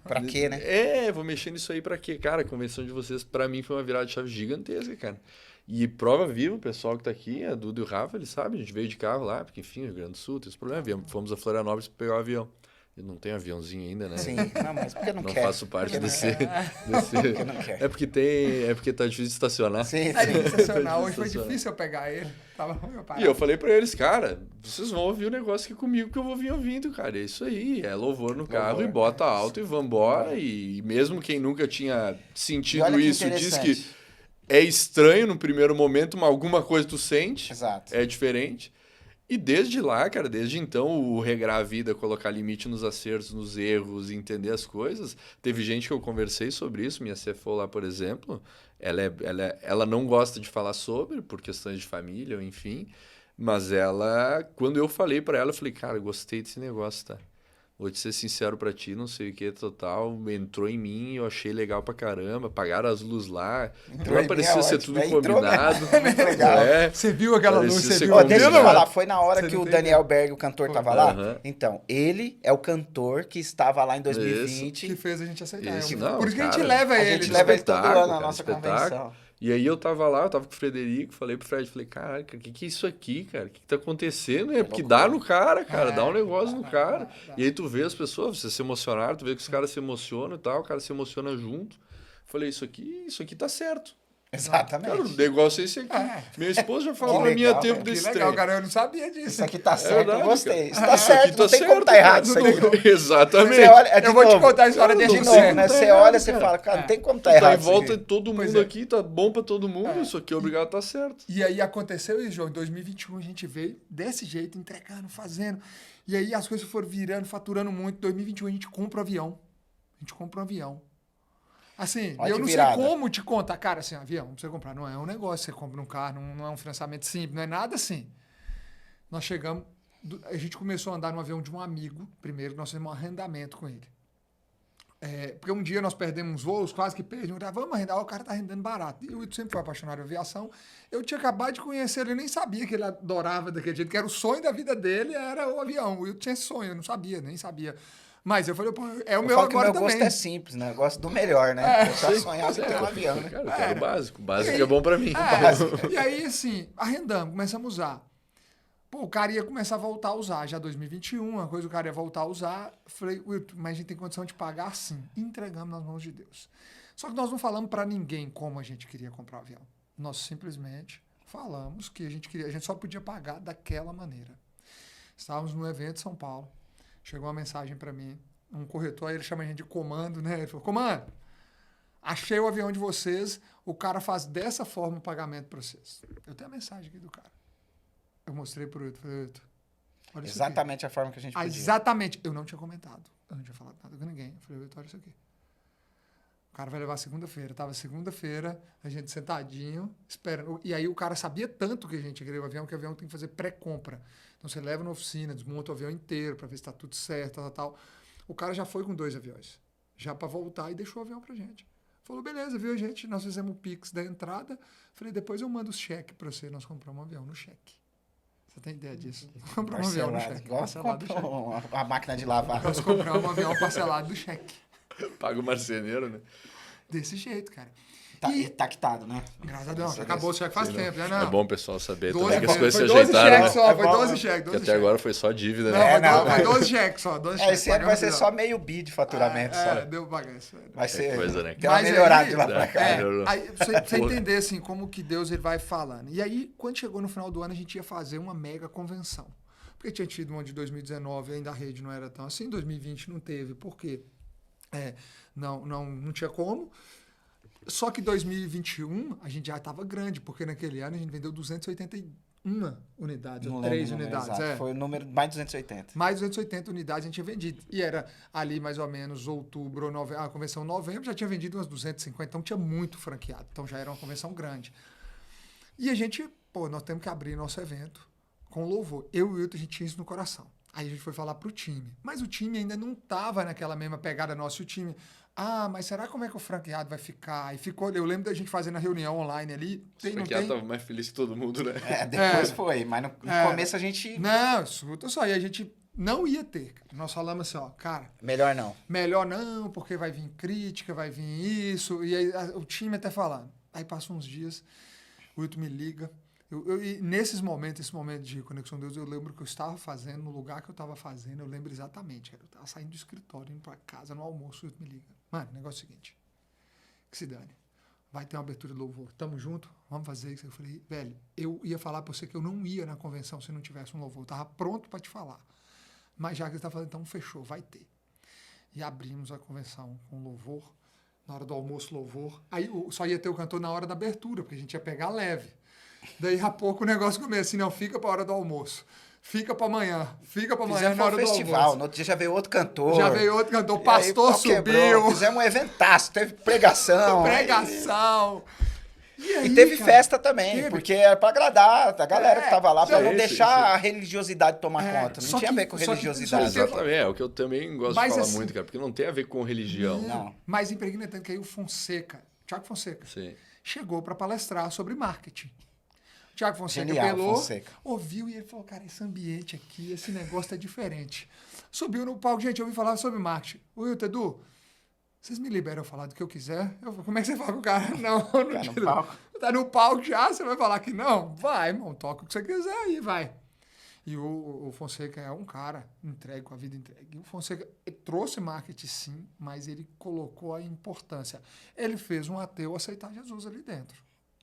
Pra quê, né? Vou mexer nisso aí pra quê? Cara, a convenção de vocês, pra mim, foi uma virada de chave gigantesca, cara. E prova viva, o pessoal que tá aqui, a Duda e o Rafa, eles sabem, a gente veio de carro lá, porque, enfim, Rio Grande do Sul, tem esse problema. Fomos a Florianópolis pra pegar o avião. Eu não tenho aviãozinho ainda, né? Sim, não, mas porque não quer. Não faço parte desse... Porque não quer. É porque tá difícil de estacionar. Sim. Tá difícil de estacionar. Hoje foi difícil eu pegar ele. E eu falei pra eles, cara, vocês vão ouvir o negócio aqui comigo que eu vou vir ouvindo, cara. É isso aí, é louvor no carro e bota alto e vambora. E mesmo quem nunca tinha sentido isso diz que é estranho no primeiro momento, mas alguma coisa tu sente. Exato. É diferente. E desde lá, cara, desde então, o regrar a vida, colocar limite nos acertos, nos erros, entender as coisas. Teve gente que eu conversei sobre isso, minha CFO lá, por exemplo, ela não gosta de falar sobre, por questões de família, enfim, mas ela, quando eu falei pra ela, eu falei, cara, gostei desse negócio, tá? Vou te ser sincero pra ti, não sei o que, total, entrou em mim, eu achei legal pra caramba, apagaram as luzes lá, não parecia ser tudo combinado. Muito legal. Você viu aquela luz, você viu? Deixa eu falar, foi na hora que o Daniel Berg, o cantor, tava lá? Então, ele é o cantor que estava lá em 2020. Que fez a gente aceitar. Isso, por isso que a gente leva ele. A gente leva ele todo ano na nossa convenção. E aí eu tava lá, eu tava com o Frederico, falei pro Fred, falei, caraca, o que é isso aqui, cara? O que tá acontecendo? É porque dá no cara, dá um negócio no cara. E aí tu vê as pessoas, você se emocionaram, tu vê que os caras se emocionam e tal, o cara se emociona junto. Falei, isso aqui tá certo. Exatamente. Cara, o negócio é esse aqui. Minha esposa já falou pra mim há tempo desse legal, trem. cara, eu não sabia disso. Isso aqui tá certo, verdade, eu gostei. cara. Isso tá certo, não tem como tá errado isso aqui. Exatamente. Você olha, Eu vou te contar a história de desse novo, certo. né? Tá Você errado, olha, você cara. fala, cara, não tem como tá Tá errado em isso volta aqui. de todo mundo aqui, tá bom pra todo mundo, isso aqui é obrigado a tá certo. E aí aconteceu isso, João. Em 2021 a gente veio desse jeito, entregando, fazendo. E aí as coisas foram virando, faturando muito. Em 2021 a gente compra um avião. Assim, Olha eu que não virada. sei como te contar. Cara, assim, avião, pra você comprar, não é um negócio. Você compra um carro, não é um financiamento simples, não é nada assim. Nós chegamos, a gente começou a andar no avião de um amigo, primeiro, nós fizemos um arrendamento com ele. Porque um dia nós perdemos uns voos, quase que perdemos. Vamos arrendar, o cara tá arrendando barato. E o Wilton sempre foi apaixonado por aviação. Eu tinha acabado de conhecer ele, eu nem sabia que ele adorava daquele jeito, que era o sonho da vida dele, era o avião. O Wilton tinha esse sonho, eu não sabia, nem sabia. Mas eu falei, pô, é o Eu meu falo que agora meu também. gosto é simples, né? Eu gosto do melhor, né? Eu só sonhava em ter um avião, né? Cara, eu quero o básico. O básico é bom pra mim. E aí, assim, arrendamos, começamos a usar. Pô, o cara ia começar a voltar a usar, já 2021, uma coisa o cara ia voltar a usar. Falei, Wilton, mas a gente tem condição de pagar sim. E entregamos nas mãos de Deus. Só que nós não falamos pra ninguém como a gente queria comprar o avião. Nós simplesmente falamos que a gente só podia pagar daquela maneira. Estávamos num evento em São Paulo. Chegou uma mensagem pra mim, um corretor, aí ele chama a gente de comando, né? Ele falou, comando, achei o avião de vocês, o cara faz dessa forma o pagamento pra vocês. Eu tenho a mensagem aqui do cara. Eu mostrei pro Wilton, falei, Wilton, olha isso aqui. Exatamente a forma que a gente podia. Exatamente. Eu não tinha comentado, eu não tinha falado nada com ninguém. Eu falei, Wilton, olha isso aqui. O cara vai levar segunda-feira. Tava segunda-feira, a gente sentadinho, esperando. E aí o cara sabia tanto que a gente queria o avião, que o avião tem que fazer pré-compra. Então você leva na oficina, desmonta o avião inteiro para ver se tá tudo certo, tal. O cara já foi com 2 aviões, já para voltar e deixou o avião pra gente. Falou, beleza, viu, gente? Nós fizemos o Pix da entrada. Falei, depois eu mando o cheque para você. Nós compramos um avião no cheque. Você tem ideia disso? Compramos um avião no cheque. Parcelado do cheque. A máquina de lavar. Nós compramos um avião parcelado do cheque. Paga o marceneiro, né? Desse jeito, cara. E tá quitado, né? Graças a Deus, já acabou o cheque faz tempo, já não. É bom o pessoal saber 12 também que as coisas se foi 12 ajeitaram, cheques né? só, foi bom, 12 né? cheques. Porque até agora foi só dívida, Não, né? foi 12 cheques só, 12 cheques. Esse ano vai ser pagamos só não. meio bi de faturamento. só. Deu bagaço. Vai ser. coisa, né? Tem uma Mas melhorada aí- de lá pra cá. Aí, pra você entender, assim, como que Deus ele vai falando. E aí, quando chegou no final do ano, a gente ia fazer uma mega convenção. Porque tinha tido uma de 2019, ainda a rede não era tão assim, 2020 não teve, por quê? Não tinha como. Só que 2021 a gente já estava grande, porque naquele ano a gente vendeu 281 unidades, Não ou lembro 3 o número unidades. exato. Foi o número mais 280. Mais 280 unidades a gente tinha vendido. E era ali mais ou menos outubro, a convenção novembro, já tinha vendido umas 250, então tinha muito franqueado. Então já era uma convenção grande. E a gente, nós temos que abrir nosso evento com louvor. Eu e o Wilton, a gente tinha isso no coração. Aí a gente foi falar pro time. Mas o time ainda não estava naquela mesma pegada nossa. E o time, mas será como é que o franqueado vai ficar? E ficou, eu lembro da gente fazendo a reunião online ali. O franqueado tava mais feliz que todo mundo, né? Depois foi, mas no começo a gente... Não, escuta só. E a gente não ia ter. Nós falamos assim, cara... Melhor não. Melhor não, porque vai vir crítica, vai vir isso. E aí o time até falando. Aí passam uns dias, o Wilton me liga. E nesses momentos, esse momento de Conexão Deus, eu lembro que eu estava fazendo, no lugar que eu estava fazendo, eu lembro exatamente. Eu estava saindo do escritório, indo para casa, no almoço, o Wilton me liga. Mano, o negócio é o seguinte, que se dane. Vai ter uma abertura de louvor. Tamo junto? Vamos fazer isso. Eu falei, velho, eu ia falar para você que eu não ia na convenção se não tivesse um louvor. Eu tava pronto para te falar. Mas já que você tá falando, então fechou, vai ter. E abrimos a convenção com louvor. Na hora do almoço, louvor. Aí só ia ter o cantor na hora da abertura, porque a gente ia pegar leve. Daí a pouco o negócio começa assim, não, fica para a hora do almoço. Fica para amanhã. Fica para amanhã na hora do festival, almoço. no outro dia já veio outro cantor. Já veio outro cantor, o E pastor aí, subiu. quebrou, fizemos um eventaço, teve pregação. Pregação. E teve festa também, porque era pra agradar a galera que tava lá, pra não Isso, deixar a religiosidade tomar conta. Não só tinha a que- ver com só que- religiosidade. Exatamente, é o que eu também gosto Mas de falar assim- muito, cara, porque não tem a ver com religião. Não. Mas impregna tanto que aí o Fonseca, Thiago Fonseca, Sim. chegou para palestrar sobre marketing. O Thiago Fonseca Genial, pelou, Fonseca. ouviu e ele falou, cara, esse ambiente aqui, esse negócio tá diferente. Subiu no palco, gente, eu ouvi falar sobre marketing. O Wilton, Edu, vocês me liberam eu falar do que eu quiser? Eu falo, como é que você fala com o cara? Não, não Tá no tira. palco. Tá no palco já, você vai falar que não? Vai, irmão, toca o que você quiser aí, vai. E o Fonseca é um cara entregue, com a vida entregue. E o Fonseca trouxe marketing sim, mas ele colocou a importância. Ele fez um ateu aceitar Jesus ali dentro.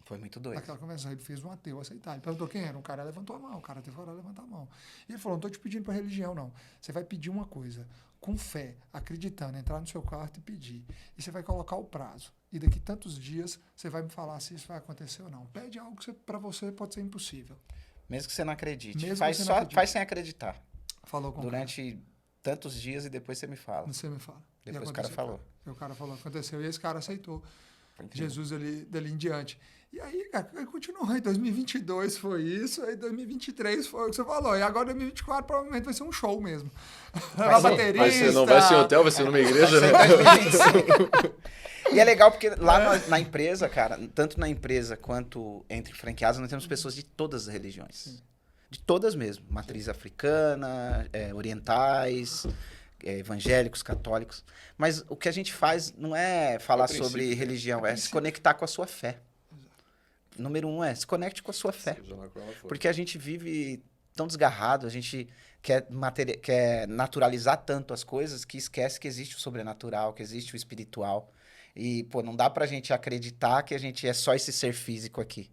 Foi muito doido. Naquela convenção, ele fez um ateu aceitar. Ele perguntou quem era. Um cara levantou a mão. O cara teve coragem de levantar a mão. E ele falou, não estou te pedindo para religião, não. Você vai pedir uma coisa, com fé, acreditando, entrar no seu quarto e pedir. E você vai colocar o prazo. E daqui tantos dias, você vai me falar se isso vai acontecer ou não. Pede algo que para você pode ser impossível. Mesmo que você não acredite. Mesmo Faz, que você só, não acredite. faz sem acreditar. Falou com Durante tantos dias e depois você me fala. você me fala. E Depois o cara aconteceu, falou. O cara falou, aconteceu. E esse cara aceitou Foi incrível. Jesus dali em diante. E aí, cara, ele continuou. Em 2022 foi isso, aí 2023 foi o que você falou. E agora 2024 provavelmente vai ser um show mesmo. Vai baterista. Vai ser, não vai ser em hotel, vai ser numa igreja, né? 2025. E é legal porque lá na empresa, cara, tanto na empresa quanto entre franqueados, nós temos pessoas de todas as religiões. Sim. De todas mesmo. Matriz africana, orientais, evangélicos, católicos. Mas o que a gente faz não é falar sobre religião, é se conectar com a sua fé. Número 1 se conecte com a sua fé. Seja lá qual ela for. Porque a gente vive tão desgarrado, a gente quer naturalizar tanto as coisas que esquece que existe o sobrenatural, que existe o espiritual. E, pô, não dá pra gente acreditar que a gente é só esse ser físico aqui.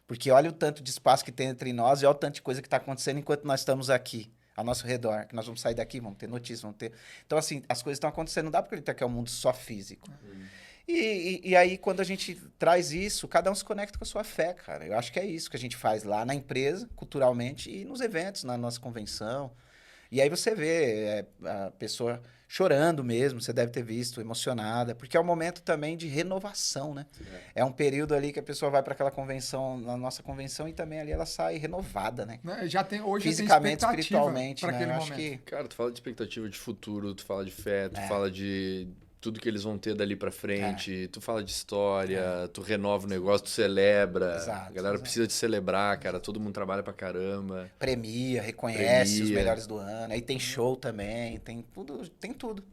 Porque olha o tanto de espaço que tem entre nós e olha o tanto de coisa que tá acontecendo enquanto nós estamos aqui, ao nosso redor. Que nós vamos sair daqui, vamos ter notícias, vamos ter... Então, assim, as coisas estão acontecendo, não dá pra acreditar que é um mundo só físico. E aí, quando a gente traz isso, cada um se conecta com a sua fé, cara. Eu acho que é isso que a gente faz lá na empresa, culturalmente, e nos eventos, na nossa convenção. E aí você vê a pessoa chorando mesmo, você deve ter visto, emocionada, porque é um momento também de renovação, né? É um período ali que a pessoa vai para aquela convenção, na nossa convenção, e também ali ela sai renovada, né? Já tem, hoje Fisicamente, já tem expectativa espiritualmente, para né? aquele Eu acho momento. que... Cara, tu fala de expectativa de futuro, tu fala de fé, tu fala de tudo que eles vão ter dali pra frente, tu fala de história, tu renova o negócio, tu celebra. Exato, A galera precisa de celebrar, cara. Todo mundo trabalha pra caramba. Premia, reconhece os Premia. melhores do ano. Aí tem show também, tem tudo, tem tudo.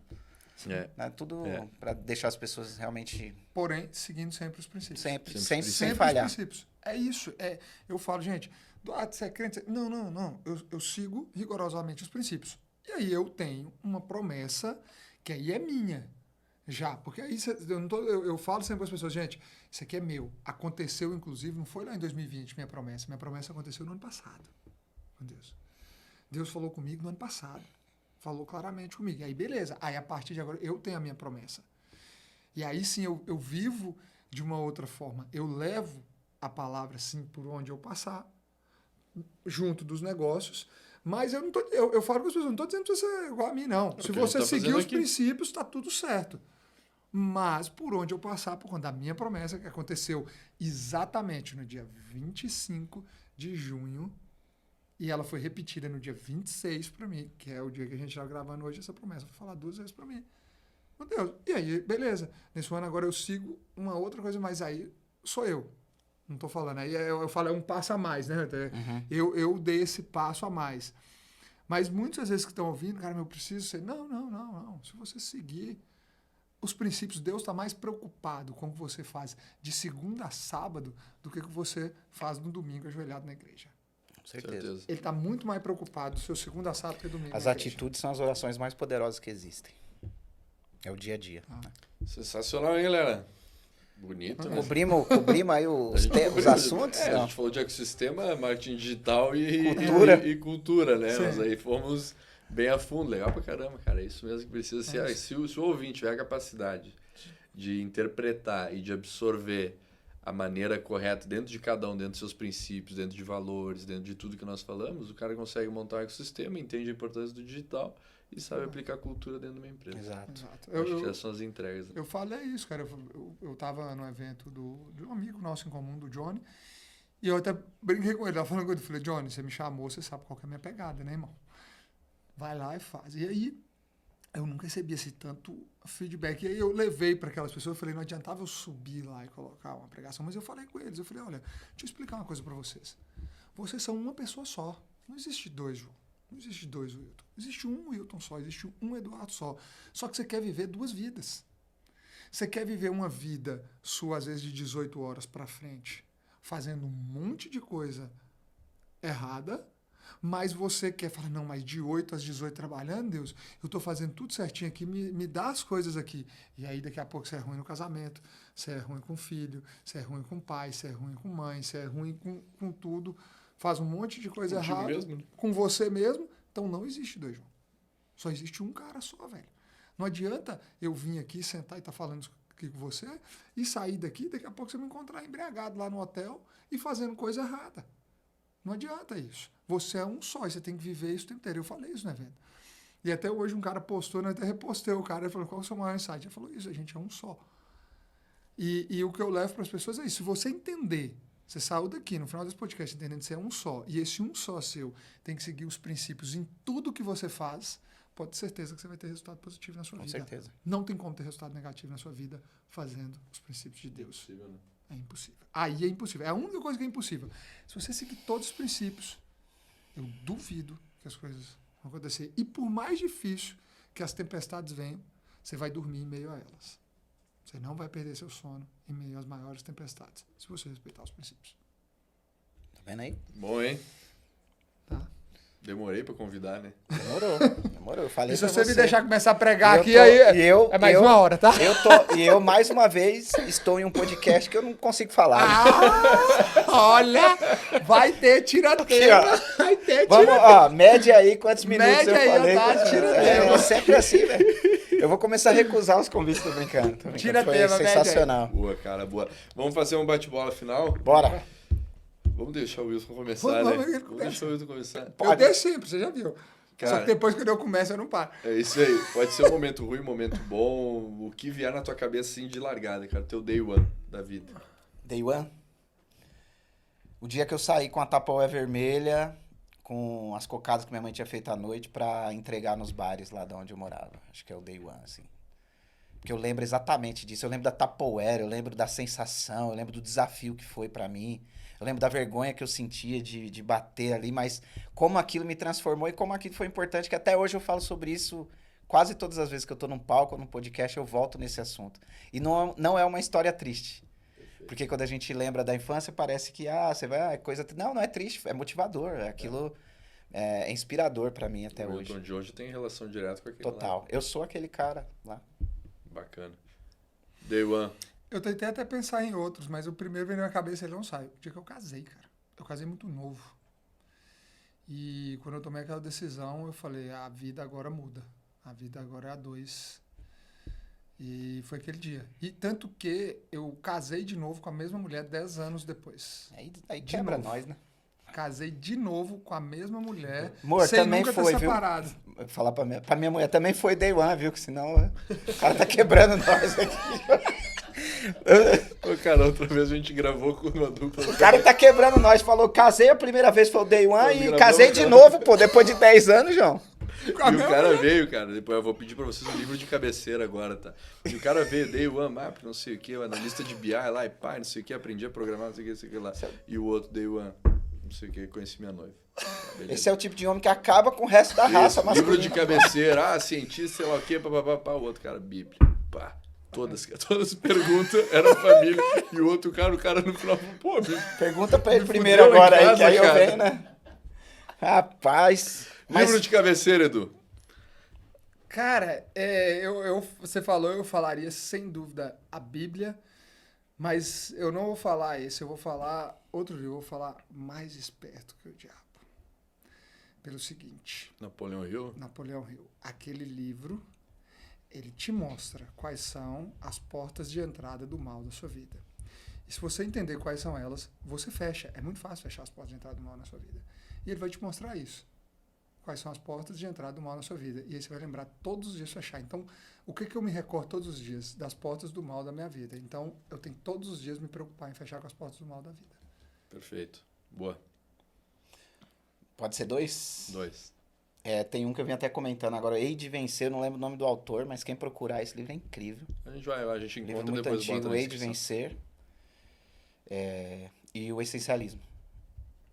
É. Né? Tudo para deixar as pessoas realmente Porém, seguindo sempre os princípios. sempre sem Sempre falhar. os princípios. É isso. Eu falo, gente, você é crente? Não. Eu sigo rigorosamente os princípios. E aí eu tenho uma promessa que aí é minha. Já, porque aí eu falo sempre para as pessoas, gente, isso aqui é meu. Aconteceu, inclusive, não foi lá em 2020 minha promessa. Minha promessa aconteceu no ano passado. Com Deus. Deus falou comigo no ano passado. Falou claramente comigo. E aí, beleza. Aí, a partir de agora, eu tenho a minha promessa. E aí, sim, eu vivo de uma outra forma. Eu levo a palavra, sim, por onde eu passar, junto dos negócios. Mas eu não tô, eu falo com as pessoas, não estou dizendo para você ser igual a mim, não. Se que a gente você tá seguir fazendo os aqui. princípios, está tudo certo. Mas por onde eu passar, por conta da minha promessa, que aconteceu exatamente no dia 25 de junho, e ela foi repetida no dia 26 para mim, que é o dia que a gente está gravando hoje, essa promessa foi falar 2 vezes para mim. Meu Deus, e aí, beleza. Nesse ano agora eu sigo uma outra coisa, mas aí sou eu. Não estou falando, aí eu falo, é um passo a mais, né? Eu dei esse passo a mais. Mas muitas vezes que estão ouvindo, cara, eu preciso ser... Não. Se você seguir os princípios, Deus está mais preocupado com o que você faz de segunda a sábado do que o que você faz no domingo ajoelhado na igreja. Com certeza. Ele está muito mais preocupado do seu segunda a sábado que domingo As na igreja. atitudes são as orações mais poderosas que existem. É o dia a dia. Sensacional, hein, galera? Bonito, né? Cobrimos aí os cobriu- assuntos? A Não. gente falou de ecossistema, marketing digital e Cultura. e cultura, né? Sim. Mas aí fomos bem a fundo. Legal pra caramba, cara. É isso mesmo que precisa ser. Se o ouvinte tiver a capacidade de interpretar e de absorver a maneira correta dentro de cada um, dentro dos seus princípios, dentro de valores, dentro de tudo que nós falamos, o cara consegue montar um ecossistema, entende a importância do digital e sabe aplicar cultura dentro de uma empresa. Exato. Exato. Acho que essas são as entregas. Né? Eu falei isso, cara. Eu tava no evento de um amigo nosso em comum, do Johnny, e eu até brinquei com ele. Eu falei, Johnny, você me chamou, você sabe qual que é a minha pegada, né, irmão? Vai lá e faz. E aí, eu nunca recebi esse tanto feedback. E aí eu levei para aquelas pessoas, eu falei, não adiantava eu subir lá e colocar uma pregação, mas eu falei com eles, eu falei, olha, deixa eu explicar uma coisa para vocês. Vocês são uma pessoa só. Não existe dois, João. Não existe dois Wilton. Existe um Wilton só, existe um Eduardo só. Só que você quer viver duas vidas. Você quer viver uma vida sua, às vezes, de 18 horas para frente, fazendo um monte de coisa errada, mas você quer falar, não, mas de 8 às 18 trabalhando, Deus, eu estou fazendo tudo certinho aqui, me dá as coisas aqui. E aí, daqui a pouco, você é ruim no casamento, você é ruim com filho, você é ruim com pai, você é ruim com mãe, você é ruim com tudo, faz um monte de coisa errada mesmo, né? com você mesmo. Então, não existe dois, João. Só existe um cara só, velho. Não adianta eu vir aqui, sentar e estar falando aqui com você e sair daqui, daqui a pouco você me encontrar embriagado lá no hotel e fazendo coisa errada. Não adianta isso. Você é um só e você tem que viver isso o tempo inteiro. Eu falei isso no evento. E até hoje um cara postou, eu até repostei o cara, ele falou, qual é o seu maior insight? Ele falou isso, a gente é um só. E o que eu levo para as pessoas é isso. Se você entender, você saiu daqui no final desse podcast entendendo que você é um só, e esse um só seu tem que seguir os princípios em tudo que você faz, pode ter certeza que você vai ter resultado positivo na sua vida. Com certeza. Não tem como ter resultado negativo na sua vida fazendo os princípios de Deus. Impossível, né? É impossível. Aí é impossível. É a única coisa que é impossível. Se você seguir todos os princípios, eu duvido que as coisas vão acontecer. E por mais difícil que as tempestades venham, você vai dormir em meio a elas. Você não vai perder seu sono em meio às maiores tempestades, se você respeitar os princípios. Tá vendo aí? Bom, hein? Tá? Demorei pra convidar, né? Demorou. Eu falei E se pra você me deixar começar a E pregar eu aqui, tô- aí e eu- é mais eu- uma hora, tá? Eu, mais uma vez, estou em um podcast que eu não consigo falar. Olha, vai ter tiratema. Aqui, Vai ter Vamos, tiratema. ó, média aí quantos minutos Média eu aí, falei. tá? Tira É tema. sempre assim, velho. Eu vou começar a recusar os convites, tô brincando. Tira Foi tema, média aí. sensacional. Boa, cara, boa. Vamos fazer um bate-bola final? Bora. Vamos deixar o Wilson começar, Vamos, né? ele Vamos começa. deixar o Wilson começar. Eu deixo sempre, você já viu. Só Cara, que depois que eu começo, eu não paro. é isso aí. Pode ser um momento ruim, um momento bom, o que vier na tua cabeça assim de largada, cara. Teu day one da vida. Day one. O dia que eu saí com a Tupperware vermelha, com as cocadas que minha mãe tinha feito à noite pra entregar nos bares lá de onde eu morava. Acho que é o day one, assim. Porque eu lembro exatamente disso. Eu lembro da Tupperware, eu lembro da sensação, eu lembro do desafio que foi pra mim. Eu lembro da vergonha que eu sentia de bater ali, mas como aquilo me transformou e como aquilo foi importante, que até hoje eu falo sobre isso quase todas as vezes que eu tô num palco ou num podcast, eu volto nesse assunto. E não é uma história triste. Porque quando a gente lembra da infância, parece que, você vai, é coisa... Não é triste, é motivador. Aquilo é inspirador pra mim até o hoje. Wilton de hoje tem relação direta com aquele Total. Eu sou aquele cara lá. Bacana. Day one. Eu tentei até pensar em outros, mas o primeiro veio na minha cabeça e ele não sai. O dia que eu casei, cara. Eu casei muito novo. E quando eu tomei aquela decisão, eu falei, a vida agora muda. A vida agora é a dois. E foi aquele dia. E tanto que eu casei de novo com a mesma mulher 10 anos depois. Aí De quebra novo. nós, né? Casei de novo com a mesma mulher, Amor, sem também nunca foi, ter viu? separado. Vou falar pra minha mulher, também foi day one, viu? Que senão o cara tá quebrando nós aqui. Ô, cara, outra vez a gente gravou com uma dupla. O cara tá quebrando nós. Falou, casei a primeira vez, foi o day one, Nós e gravamos, casei de cara. novo, pô, depois de 10 anos, João. E o cara veio, cara, depois eu vou pedir pra vocês um livro de cabeceira agora, tá? E o cara veio, Day One Map, não sei o que, analista de BI lá, e pá, não sei o que, aprendi a programar, não sei o que, não sei o que lá. E o outro, Day One, não sei o que, conheci minha noiva. Beleza. Esse é o tipo de homem que acaba com o resto da raça Isso, livro masculina. de cabeceira, cientista, sei lá o que, pá, o outro cara, Bíblia, pá. Todas as perguntas eram família. E o outro cara, o cara no final falou, pô, Pergunta pra ele Me primeiro fudeu em agora aí, casa, que aí eu cara. venho, né? Rapaz. Mas livro de cabeceira, Edu. Cara, você falou, eu falaria sem dúvida a Bíblia, mas eu não vou falar esse, eu vou falar outro livro, eu vou falar Mais Esperto que o Diabo. Pelo seguinte, Napoleão Hill. Napoleão Hill, aquele livro, ele te mostra quais são as portas de entrada do mal da sua vida. E se você entender quais são elas, você fecha. É muito fácil fechar as portas de entrada do mal na sua vida. E ele vai te mostrar isso. Quais são as portas de entrada do mal na sua vida. E aí você vai lembrar todos os dias fechar. Então, o que eu me recordo todos os dias? Das portas do mal da minha vida. Então, eu tenho que todos os dias me preocupar em fechar com as portas do mal da vida. Perfeito. Boa. pode ser 2? 2. Tem um que eu vim até comentando agora, Hei de Vencer, eu não lembro o nome do autor, mas quem procurar esse livro é incrível. A gente Livro encontra muito depois bota antigo, na Hei de descrição. Vencer. E o Essencialismo.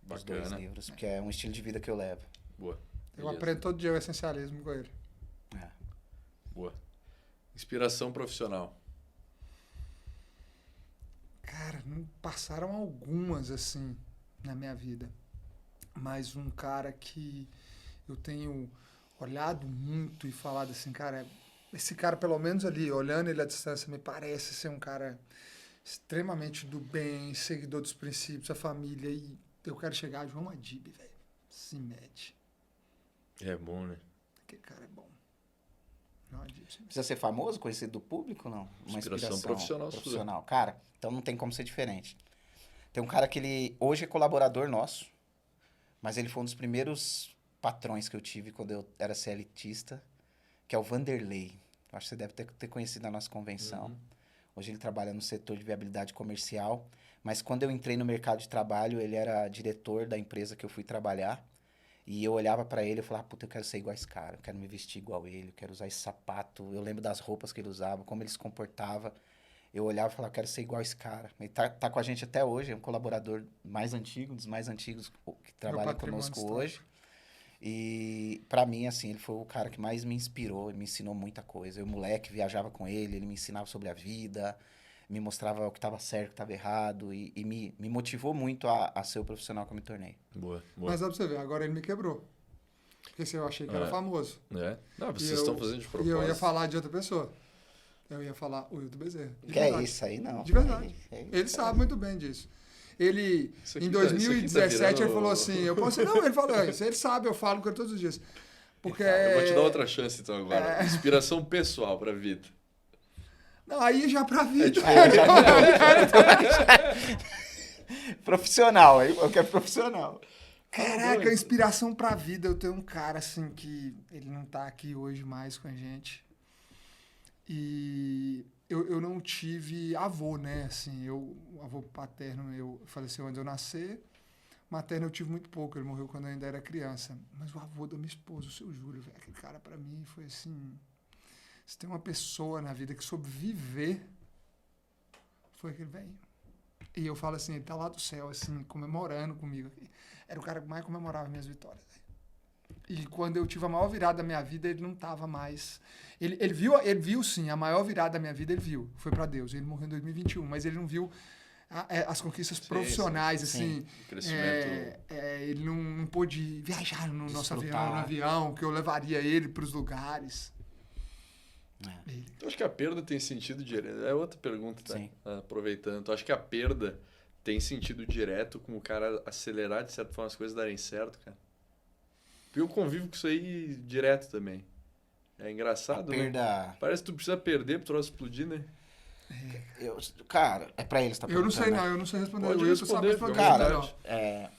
Os dois Bacana. livros, que é um estilo de vida que eu levo. Boa. Eu Beleza. aprendo todo dia o essencialismo com ele. Boa. Inspiração profissional. não passaram algumas, assim, na minha vida. Mas um cara que eu tenho olhado muito e falado assim, cara, esse cara, pelo menos ali, olhando ele à distância, me parece ser um cara extremamente do bem, seguidor dos princípios, a família. E eu quero chegar a João Adib, velho. Se mete. É bom, né? Aquele cara é bom. João Adib, se mete. Precisa ser famoso, conhecido do público, não? Uma Inspiração profissional. profissional. Cara, então não tem como ser diferente. Tem um cara que ele hoje é colaborador nosso, mas ele foi um dos primeiros patrões que eu tive quando eu era CLTista, que é o Vanderlei. Acho que você deve ter conhecido na nossa convenção. Hoje ele trabalha no setor de viabilidade comercial, mas quando eu entrei no mercado de trabalho, ele era diretor da empresa que eu fui trabalhar, e eu olhava pra ele e falava, puta, eu quero ser igual a esse cara, eu quero me vestir igual ele, eu quero usar esse sapato, eu lembro das roupas que ele usava, como ele se comportava, eu olhava e falava, eu quero ser igual a esse cara. Ele tá com a gente até hoje, é um colaborador mais antigo, um dos mais antigos que trabalha conosco hoje. E pra mim, assim, ele foi o cara que mais me inspirou, ele me ensinou muita coisa. Eu, moleque, viajava com ele me ensinava sobre a vida, me mostrava o que estava certo, o que estava errado, e me motivou muito a ser o profissional que eu me tornei. Boa. Mas dá pra você ver, agora ele me quebrou. Porque se eu achei que era famoso. É? Não, vocês estão fazendo de propósito. E eu ia falar de outra pessoa. Eu ia falar o Hilton Bezerra. Que é isso aí, não. De verdade. Ele sabe muito bem disso. Ele, em 2017, ele falou assim, eu posso... Não, ele falou isso. Ele sabe, eu falo com ele todos os dias. Porque eu vou te dar outra chance, então, agora. Inspiração pessoal pra vida. Não, aí já pra vida. Profissional, eu quero profissional. Caraca, inspiração pra vida. Eu tenho um cara, assim, que ele não tá aqui hoje mais com a gente. E eu não tive avô, né? Assim, o avô paterno faleceu antes de eu nascer. Materno eu tive muito pouco, ele morreu quando eu ainda era criança. Mas o avô da minha esposa, o seu Júlio, velho, aquele cara pra mim foi assim... Se tem uma pessoa na vida que soube viver, foi aquele velho. E eu falo assim, ele tá lá do céu, assim, comemorando comigo. Era o cara que mais comemorava minhas vitórias. E quando eu tive a maior virada da minha vida, ele não tava mais... Ele viu sim, a maior virada da minha vida ele viu. Foi pra Deus. Ele morreu em 2021, mas ele não viu as profissionais, assim. O crescimento... ele não pôde viajar no nosso avião, que eu levaria ele pros lugares. Eu acho que a perda tem sentido direto. É outra pergunta, tá? Sim. Aproveitando. Tu acha que a perda tem sentido direto com o cara acelerar, de certa forma, as coisas darem certo, cara? Porque eu convivo com isso aí direto também. É engraçado, né? Parece que tu precisa perder pro troço explodir, né? Cara, é pra eles, tá perguntando. Eu não sei responder. Pode responder, cara,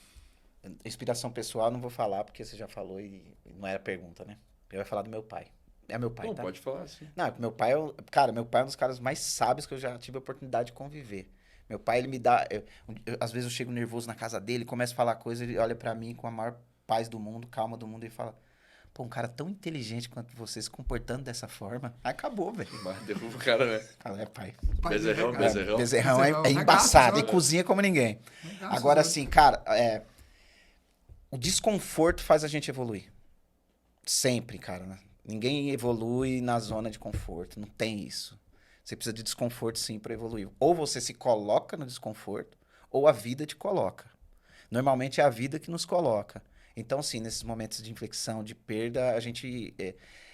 inspiração pessoal, não vou falar, porque você já falou e não era pergunta, né? Eu ia falar do meu pai. É meu pai, não, tá? Pode falar, sim. Não, meu pai é um dos caras mais sábios que eu já tive a oportunidade de conviver. Meu pai, ele me dá... às vezes eu chego nervoso na casa dele, começo a falar coisa, ele olha pra mim com a maior paz do mundo, calma do mundo, e fala... Pô, um cara tão inteligente quanto você se comportando dessa forma, acabou, velho. Derruba o cara, né? Fala, pai. Bezerrão é embaçado, e cozinha como ninguém. Agora, assim, cara, o desconforto faz a gente evoluir. Sempre, cara, né? Ninguém evolui na zona de conforto, não tem isso. Você precisa de desconforto, sim, para evoluir. Ou você se coloca no desconforto, ou a vida te coloca. Normalmente é a vida que nos coloca. Então, sim, nesses momentos de inflexão, de perda, a gente...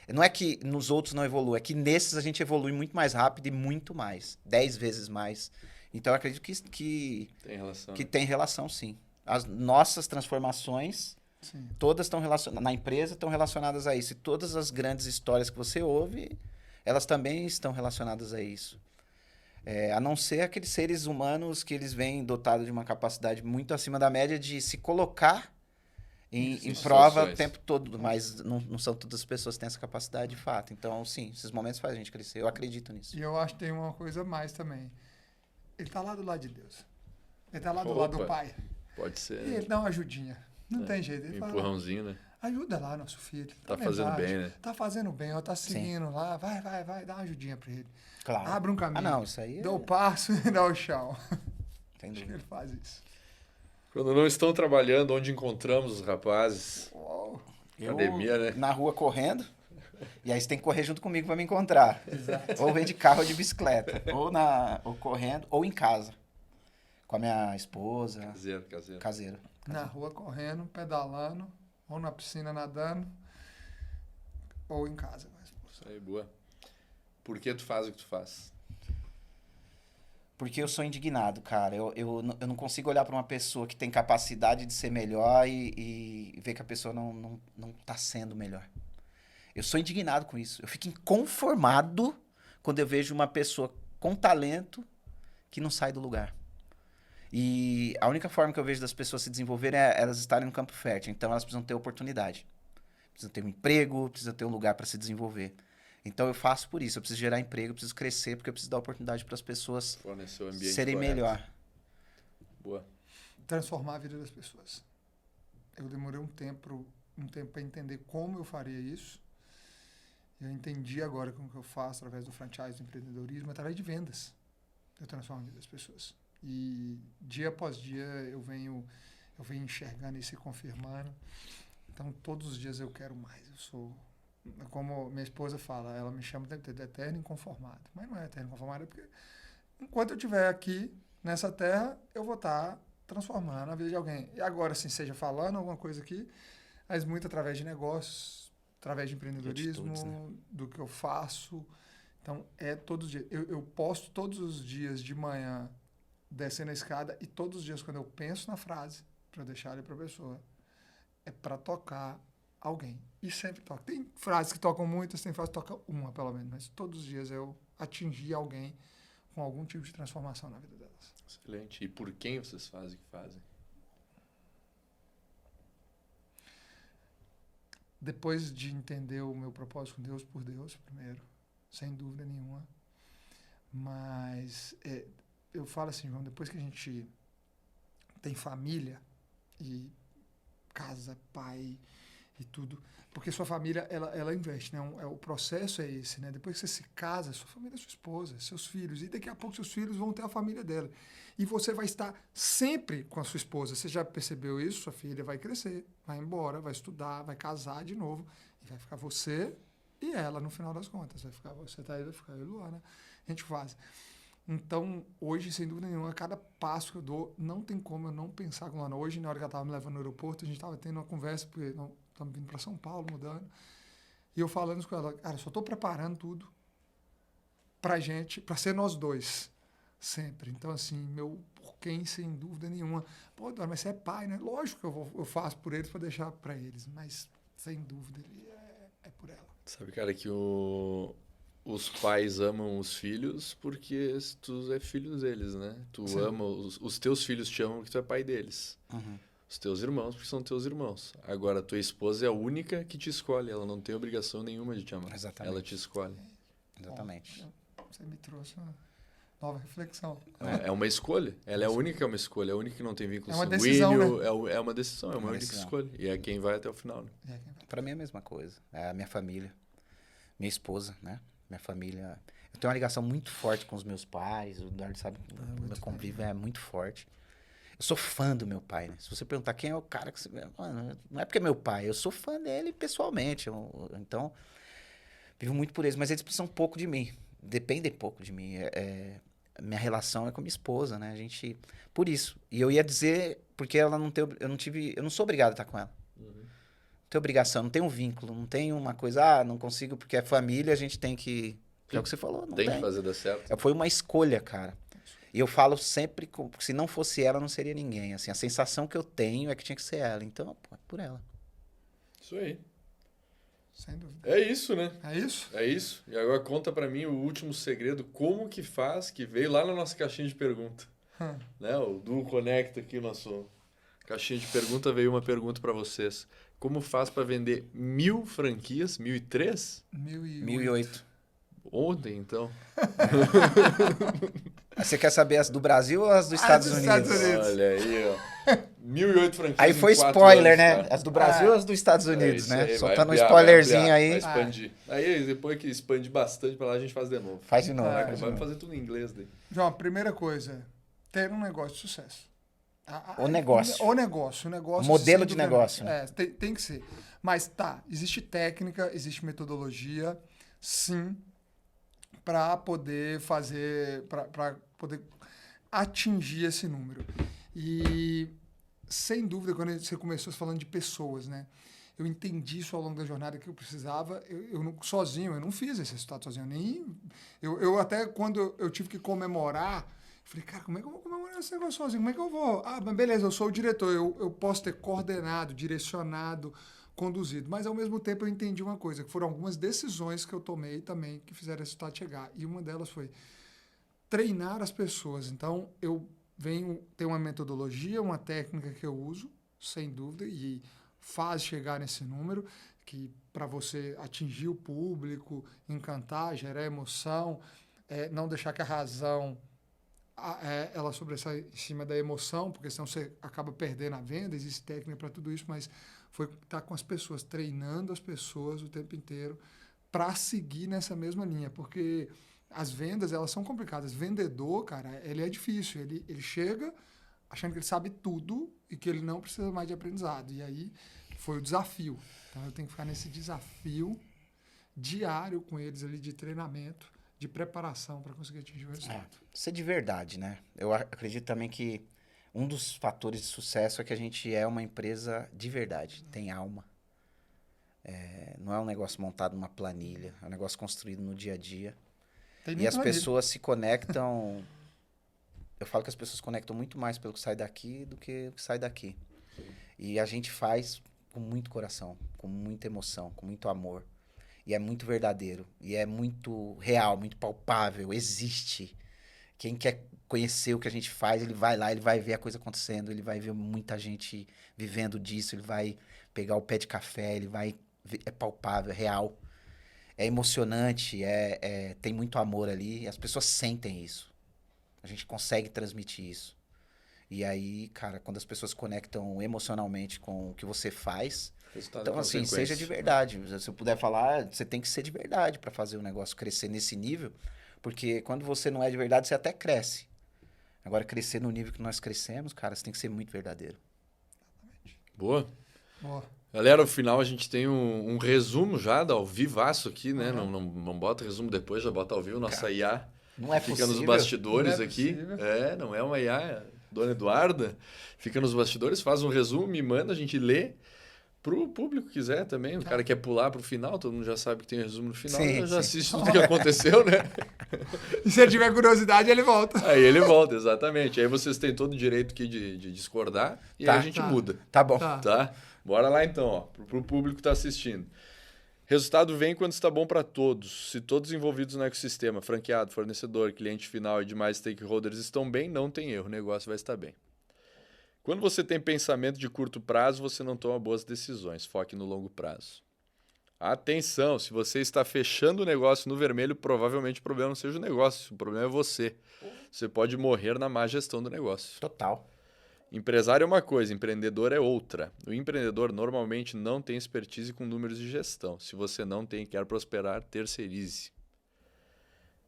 não é que nos outros não evolui, é que nesses a gente evolui muito mais rápido e muito mais. 10 vezes mais. Então, eu acredito que tem relação. Que tem relação, sim. As nossas transformações... Sim. Todas estão relacionadas, na empresa estão relacionadas a isso. E todas as grandes histórias que você ouve, elas também estão relacionadas a isso. A não ser aqueles seres humanos que eles vêm dotados de uma capacidade muito acima da média de se colocar em prova o tempo todo. Mas não são todas as pessoas que têm essa capacidade de fato. Então, sim, esses momentos fazem a gente crescer. Eu acredito nisso. E eu acho que tem uma coisa a mais também. Ele está lá do lado de Deus. Ele está lá do lado do Pai. Pode ser. E ele dá uma ajudinha. Não tem jeito. Ele empurrãozinho, fala, né? Ajuda lá, nosso filho. Tá fazendo bem, né? Tá fazendo bem, ó, tá seguindo lá. Vai, dá uma ajudinha pra ele. Claro. Abre um caminho. Não, isso aí dá o passo e dá o chão. Entendi. Acho que ele faz isso. Quando não estão trabalhando, onde encontramos os rapazes? Academia, né? Na rua correndo. E aí você tem que correr junto comigo pra me encontrar. Exato. Ou vem de carro ou de bicicleta. Ou correndo, ou em casa. Com a minha esposa. Caseiro. Caseiro. Na rua correndo, pedalando, ou na piscina nadando, ou em casa. Isso aí, boa. Por que tu faz o que tu faz? Porque eu sou indignado, cara. Eu não consigo olhar para uma pessoa que tem capacidade de ser melhor e ver que a pessoa não tá sendo melhor. Eu sou indignado com isso. Eu fico inconformado quando eu vejo uma pessoa com talento que não sai do lugar. E a única forma que eu vejo das pessoas se desenvolverem é elas estarem no campo fértil. Então elas precisam ter oportunidade. Precisam ter um emprego, precisam ter um lugar para se desenvolver. Então eu faço por isso. Eu preciso gerar emprego, eu preciso crescer, porque eu preciso dar oportunidade para as pessoas serem melhor. Boa. Transformar a vida das pessoas. Eu demorei um tempo para entender como eu faria isso. Eu entendi agora como que eu faço através do franchise, do empreendedorismo, através de vendas. Eu transformo a vida das pessoas. E dia após dia eu venho enxergando e se confirmando. Então todos os dias eu quero mais. Eu sou, como minha esposa fala, ela me chama de eterno inconformado. Mas não é eterno inconformado, é porque enquanto eu estiver aqui nessa terra, eu vou estar transformando a vida de alguém. E agora, assim, seja falando alguma coisa aqui, mas muito através de negócios, através de empreendedorismo, do que eu faço. Então, é todos os dias. Eu posto todos os dias de manhã descendo a escada e todos os dias quando eu penso na frase, para deixar ali para a pessoa, é para tocar alguém. E sempre toca. Tem frases que tocam muitas, tem frases que tocam uma, pelo menos. Mas todos os dias eu atingi alguém com algum tipo de transformação na vida delas. Excelente. E por quem vocês fazem o que fazem? Depois de entender o meu propósito com Deus, por Deus, primeiro, sem dúvida nenhuma. Mas eu falo assim, João, depois que a gente tem família e casa, pai e tudo, porque sua família, ela investe, né? O processo é esse, né? Depois que você se casa, sua família é sua esposa, seus filhos, e daqui a pouco seus filhos vão ter a família dela. E você vai estar sempre com a sua esposa. Você já percebeu isso? Sua filha vai crescer, vai embora, vai estudar, vai casar de novo, e vai ficar você e ela, no final das contas. Vai ficar você, tá aí, vai ficar eu e Luana. A gente faz. Então, hoje, sem dúvida nenhuma, cada passo que eu dou, não tem como eu não pensar com a Luana. Hoje, na hora que ela estava me levando no aeroporto, a gente estava tendo uma conversa, porque estamos vindo para São Paulo, mudando. E eu falando com ela, cara, eu só estou preparando tudo pra gente, para ser nós dois, sempre. Então, assim, meu por quem, sem dúvida nenhuma. Pô, Dora, mas você é pai, né? Lógico que eu faço por eles para deixar para eles, mas, sem dúvida, é por ela. Sabe, cara, que os pais amam os filhos porque tu é filho deles, né? Tu Sim. ama, os teus filhos te amam porque tu é pai deles. Uhum. Os teus irmãos porque são teus irmãos. Agora, a tua esposa é a única que te escolhe. Ela não tem obrigação nenhuma de te amar. Exatamente. Ela te escolhe. Exatamente. Bom, você me trouxe uma nova reflexão. É uma escolha. Ela é a única que é uma escolha. É a única que não tem vínculo É uma sanguíneo. decisão, né? É uma decisão. É uma única decisão. escolha. E é quem vai até o final, né? Pra mim é a mesma coisa. É a minha família. Minha esposa, né? Minha família. Eu tenho uma ligação muito forte com os meus pais. O Eduardo sabe que o meu convívio é muito forte. Eu sou fã do meu pai, né? Se você perguntar quem é o cara que você... Mano, não é porque é meu pai. Eu sou fã dele pessoalmente. Então, vivo muito por eles. Mas eles precisam um pouco de mim. Dependem pouco de mim. Minha relação é com minha esposa, né? A gente... Por isso. E eu ia dizer... Porque ela não tem... Eu não sou obrigado a estar com ela. Não tenho obrigação. Não tenho um vínculo. Não tenho uma coisa... não consigo porque é família. A gente tem que... É o que você falou. Não Tem que fazer dar certo. Foi uma escolha, cara. E eu falo sempre, se não fosse ela, não seria ninguém. Assim, a sensação que eu tenho é que tinha que ser ela. Então, pô, é por ela. Isso aí. Sem dúvida. É isso, né? É isso? É isso. E agora conta pra mim o último segredo. Como que faz, que veio lá na nossa caixinha de pergunta. Né? O Du Conecta aqui, nosso caixinha de pergunta, veio uma pergunta pra vocês. Como faz pra vender 1.000 franquias? 1.003? 1008. Ontem, então. Você quer saber as do Brasil ou as dos Estados dos Unidos? Estados Unidos. Olha aí, ó. 1.008 franquias. Aí foi em 4 spoiler, anos, né? cara. As do Brasil ou as dos Estados Unidos, isso né? aí, Soltando um vai ampliar, spoilerzinho vai aí. ampliar, vai expandir. Aí depois que expande bastante pra lá, a gente faz de novo. Faz de novo. Ah, faz de Vai novo. fazer tudo em inglês daí. João, a primeira coisa, ter um negócio de sucesso. O negócio. O negócio. Modelo sem de dúvida, negócio, né? tem que ser. Mas existe técnica, existe metodologia, sim, para poder fazer, para poder atingir esse número. E, sem dúvida, quando você começou falando de pessoas, né? Eu entendi isso ao longo da jornada que eu precisava. Eu não, sozinho, eu não fiz esse resultado sozinho. Eu até, quando eu tive que comemorar, falei, cara, como é que eu vou comemorar esse negócio sozinho? Como é que eu vou? Ah, mas beleza, eu sou o diretor, eu posso ter coordenado, direcionado, conduzido. Mas, ao mesmo tempo, eu entendi uma coisa, que foram algumas decisões que eu tomei também que fizeram esse resultado chegar. E uma delas foi treinar as pessoas. Então, eu tenho uma metodologia, uma técnica que eu uso, sem dúvida, e faz chegar nesse número, que para você atingir o público, encantar, gerar emoção, não deixar que a razão ela sobressaia em cima da emoção, porque senão você acaba perdendo a venda, existe técnica para tudo isso, mas foi estar com as pessoas, treinando as pessoas o tempo inteiro para seguir nessa mesma linha, porque as vendas, elas são complicadas. Vendedor, cara, ele é difícil, ele chega achando que ele sabe tudo e que ele não precisa mais de aprendizado, e aí foi o desafio. Então eu tenho que ficar nesse desafio diário com eles ali de treinamento, de preparação para conseguir atingir o resultado. Ser de verdade, né? Eu acredito também que um dos fatores de sucesso é que a gente é uma empresa de verdade, tem alma. Não é um negócio montado numa planilha, é um negócio construído no dia a dia. E as pessoas se conectam... Eu falo que as pessoas conectam muito mais pelo que sai daqui do que o que sai daqui. E a gente faz com muito coração, com muita emoção, com muito amor. E é muito verdadeiro. E é muito real, muito palpável. Existe. Quem quer conhecer o que a gente faz, ele vai lá, ele vai ver a coisa acontecendo, ele vai ver muita gente vivendo disso, ele vai pegar o pé de café, ele vai ver, é palpável, é real. É emocionante, tem muito amor ali. E as pessoas sentem isso. A gente consegue transmitir isso. E aí, cara, quando as pessoas conectam emocionalmente com o que você faz... Então, assim, seja de verdade. Se eu puder falar, você tem que ser de verdade para fazer o negócio crescer nesse nível. Porque quando você não é de verdade, você até cresce. Agora, crescer no nível que nós crescemos, cara, você tem que ser muito verdadeiro. Boa. Galera, no final a gente tem um resumo já, ao vivaço aqui, né? Não bota resumo depois, já bota ao vivo. Nossa IA não é fica possível. Nos bastidores aqui. Possível. Não é uma IA, Dona Eduarda. Fica nos bastidores, faz um resumo, me manda, a gente lê. Pro público quiser também, o cara quer pular pro final, todo mundo já sabe que tem resumo no final, já assiste tudo que aconteceu, né? E se ele tiver curiosidade, ele volta. Aí ele volta, exatamente. Aí vocês têm todo o direito aqui de discordar e aí a gente muda. Tá bom. Tá? Bora lá então, ó, pro público que tá assistindo. Resultado vem quando está bom para todos. Se todos envolvidos no ecossistema, franqueado, fornecedor, cliente final e demais stakeholders estão bem, não tem erro, o negócio vai estar bem. Quando você tem pensamento de curto prazo, você não toma boas decisões. Foque no longo prazo. Atenção, se você está fechando o negócio no vermelho, provavelmente o problema não seja o negócio, o problema é você. Você pode morrer na má gestão do negócio. Total. Empresário é uma coisa, empreendedor é outra. O empreendedor normalmente não tem expertise com números de gestão. Se você não tem e quer prosperar, terceirize.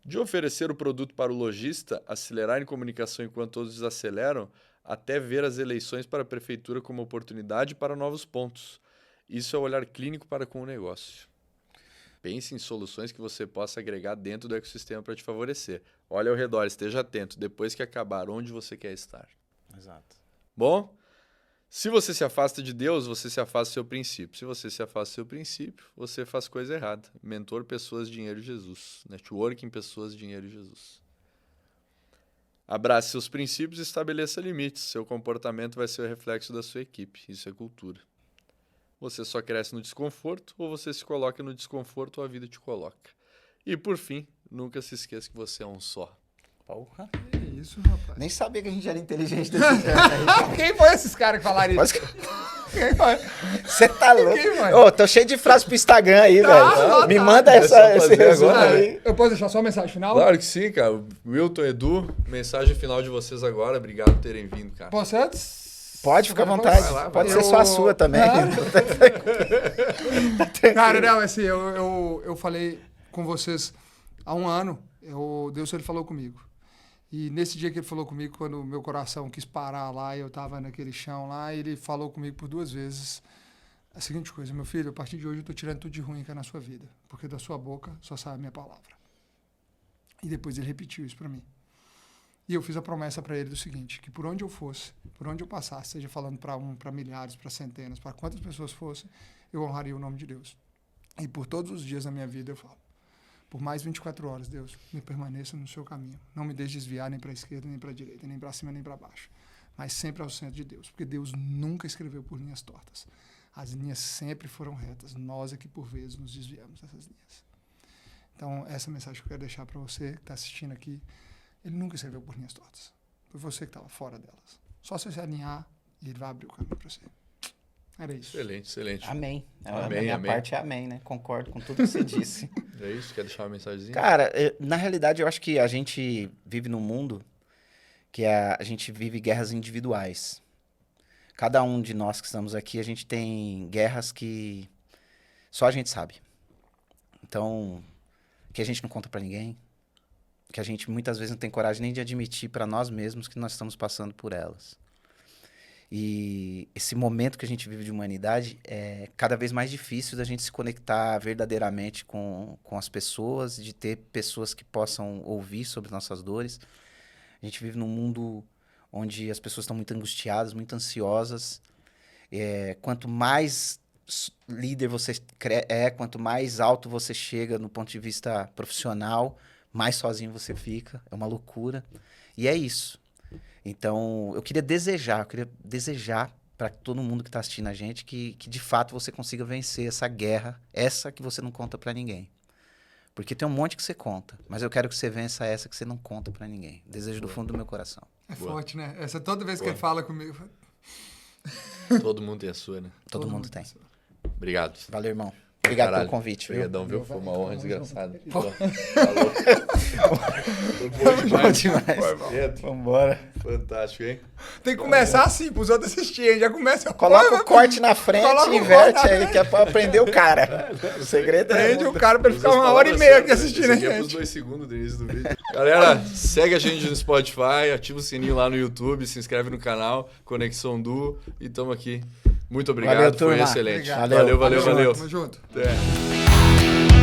De oferecer o produto para o lojista, acelerar em comunicação enquanto todos desaceleram, até ver as eleições para a prefeitura como oportunidade para novos pontos. Isso é o olhar clínico para com o negócio. Pense em soluções que você possa agregar dentro do ecossistema para te favorecer. Olhe ao redor, esteja atento. Depois que acabar, onde você quer estar. Exato. Bom, se você se afasta de Deus, você se afasta do seu princípio. Se você se afasta do seu princípio, você faz coisa errada. Mentor, pessoas, dinheiro e Jesus. Networking, pessoas, dinheiro e Jesus. Abrace seus princípios e estabeleça limites. Seu comportamento vai ser o reflexo da sua equipe. Isso é cultura. Você só cresce no desconforto ou você se coloca no desconforto ou a vida te coloca. E por fim, nunca se esqueça que você é um só. Porra. Que isso, rapaz. Nem sabia que a gente era inteligente desse jeito aí. Quem foi esses caras que falaram isso? Quem foi? Você tá louco? Quem foi? Ô, tô cheio de frases pro Instagram aí, velho. Me manda É só esse fazer resumo agora. aí. Eu posso deixar só a mensagem final? Claro que sim, cara. Wilton, Edu, mensagem final de vocês agora. Obrigado por terem vindo, cara. Posso antes? Pode ficar à vontade. Vai lá, Pode vai ser lá. só a sua também. Cara, não, assim, eu falei com vocês há um ano. Deus, ele falou comigo. E nesse dia que ele falou comigo, quando o meu coração quis parar lá e eu tava naquele chão lá, ele falou comigo por 2 vezes a seguinte coisa: meu filho, a partir de hoje eu tô tirando tudo de ruim que é na sua vida, porque da sua boca só sai a minha palavra. E depois ele repetiu isso para mim. E eu fiz a promessa para ele do seguinte, que por onde eu fosse, por onde eu passasse, seja falando para milhares, para centenas, para quantas pessoas fossem, eu honraria o nome de Deus. E por todos os dias da minha vida eu falo, por mais 24 horas, Deus, me permaneça no seu caminho. Não me deixe desviar nem para a esquerda, nem para a direita, nem para cima, nem para baixo. Mas sempre ao centro de Deus, porque Deus nunca escreveu por linhas tortas. As linhas sempre foram retas. Nós é que, por vezes, nos desviamos dessas linhas. Então, essa mensagem que eu quero deixar para você que está assistindo aqui, ele nunca escreveu por linhas tortas. Foi você que estava fora delas. Só você se alinhar e ele vai abrir o caminho para você. Era isso. Excelente, excelente. Amém. Amém, a minha amém. parte é amém, né? Concordo com tudo que você disse. É isso? Quer deixar uma mensagenzinha? Cara, na realidade, eu acho que a gente vive num mundo que a gente vive guerras individuais. Cada um de nós que estamos aqui, a gente tem guerras que só a gente sabe. Então, que a gente não conta pra ninguém, que a gente muitas vezes não tem coragem nem de admitir pra nós mesmos que nós estamos passando por elas. E esse momento que a gente vive de humanidade é cada vez mais difícil da gente se conectar verdadeiramente com as pessoas, de ter pessoas que possam ouvir sobre nossas dores. A gente vive num mundo onde as pessoas estão muito angustiadas, muito ansiosas. Quanto mais líder você quanto mais alto você chega no ponto de vista profissional, mais sozinho você fica. É uma loucura. E é isso. Então, eu queria desejar para todo mundo que está assistindo a gente que de fato você consiga vencer essa guerra, essa que você não conta para ninguém. Porque tem um monte que você conta, mas eu quero que você vença essa que você não conta pra ninguém. Desejo do fundo do meu coração. É forte, né? Essa toda vez que ele fala comigo. Todo mundo tem a sua, né? Todo mundo tem. Obrigado. Valeu, irmão. Obrigado Caralho. pelo convite, viu? Obrigadão, viu? Foi uma honra desgraçada. Pô. Falou. Foi Bom demais. Pedro, Vambora. fantástico, hein? Tem que começar assim, pros outros assistirem. Já começa... Coloca o corte na frente Coloca e o inverte corte na aí, que é pra aprender o cara. O segredo é... Prende o cara pra ele ficar 1h30 aqui assistindo a Esse aqui é pros gente. 2 segundos do início do vídeo. Galera, segue a gente no Spotify, ativa o sininho lá no YouTube, se inscreve no canal, Conexão Du, e tamo aqui. Muito obrigado, Valeu, foi turma. excelente. Obrigado. Valeu. Tamo junto. Até.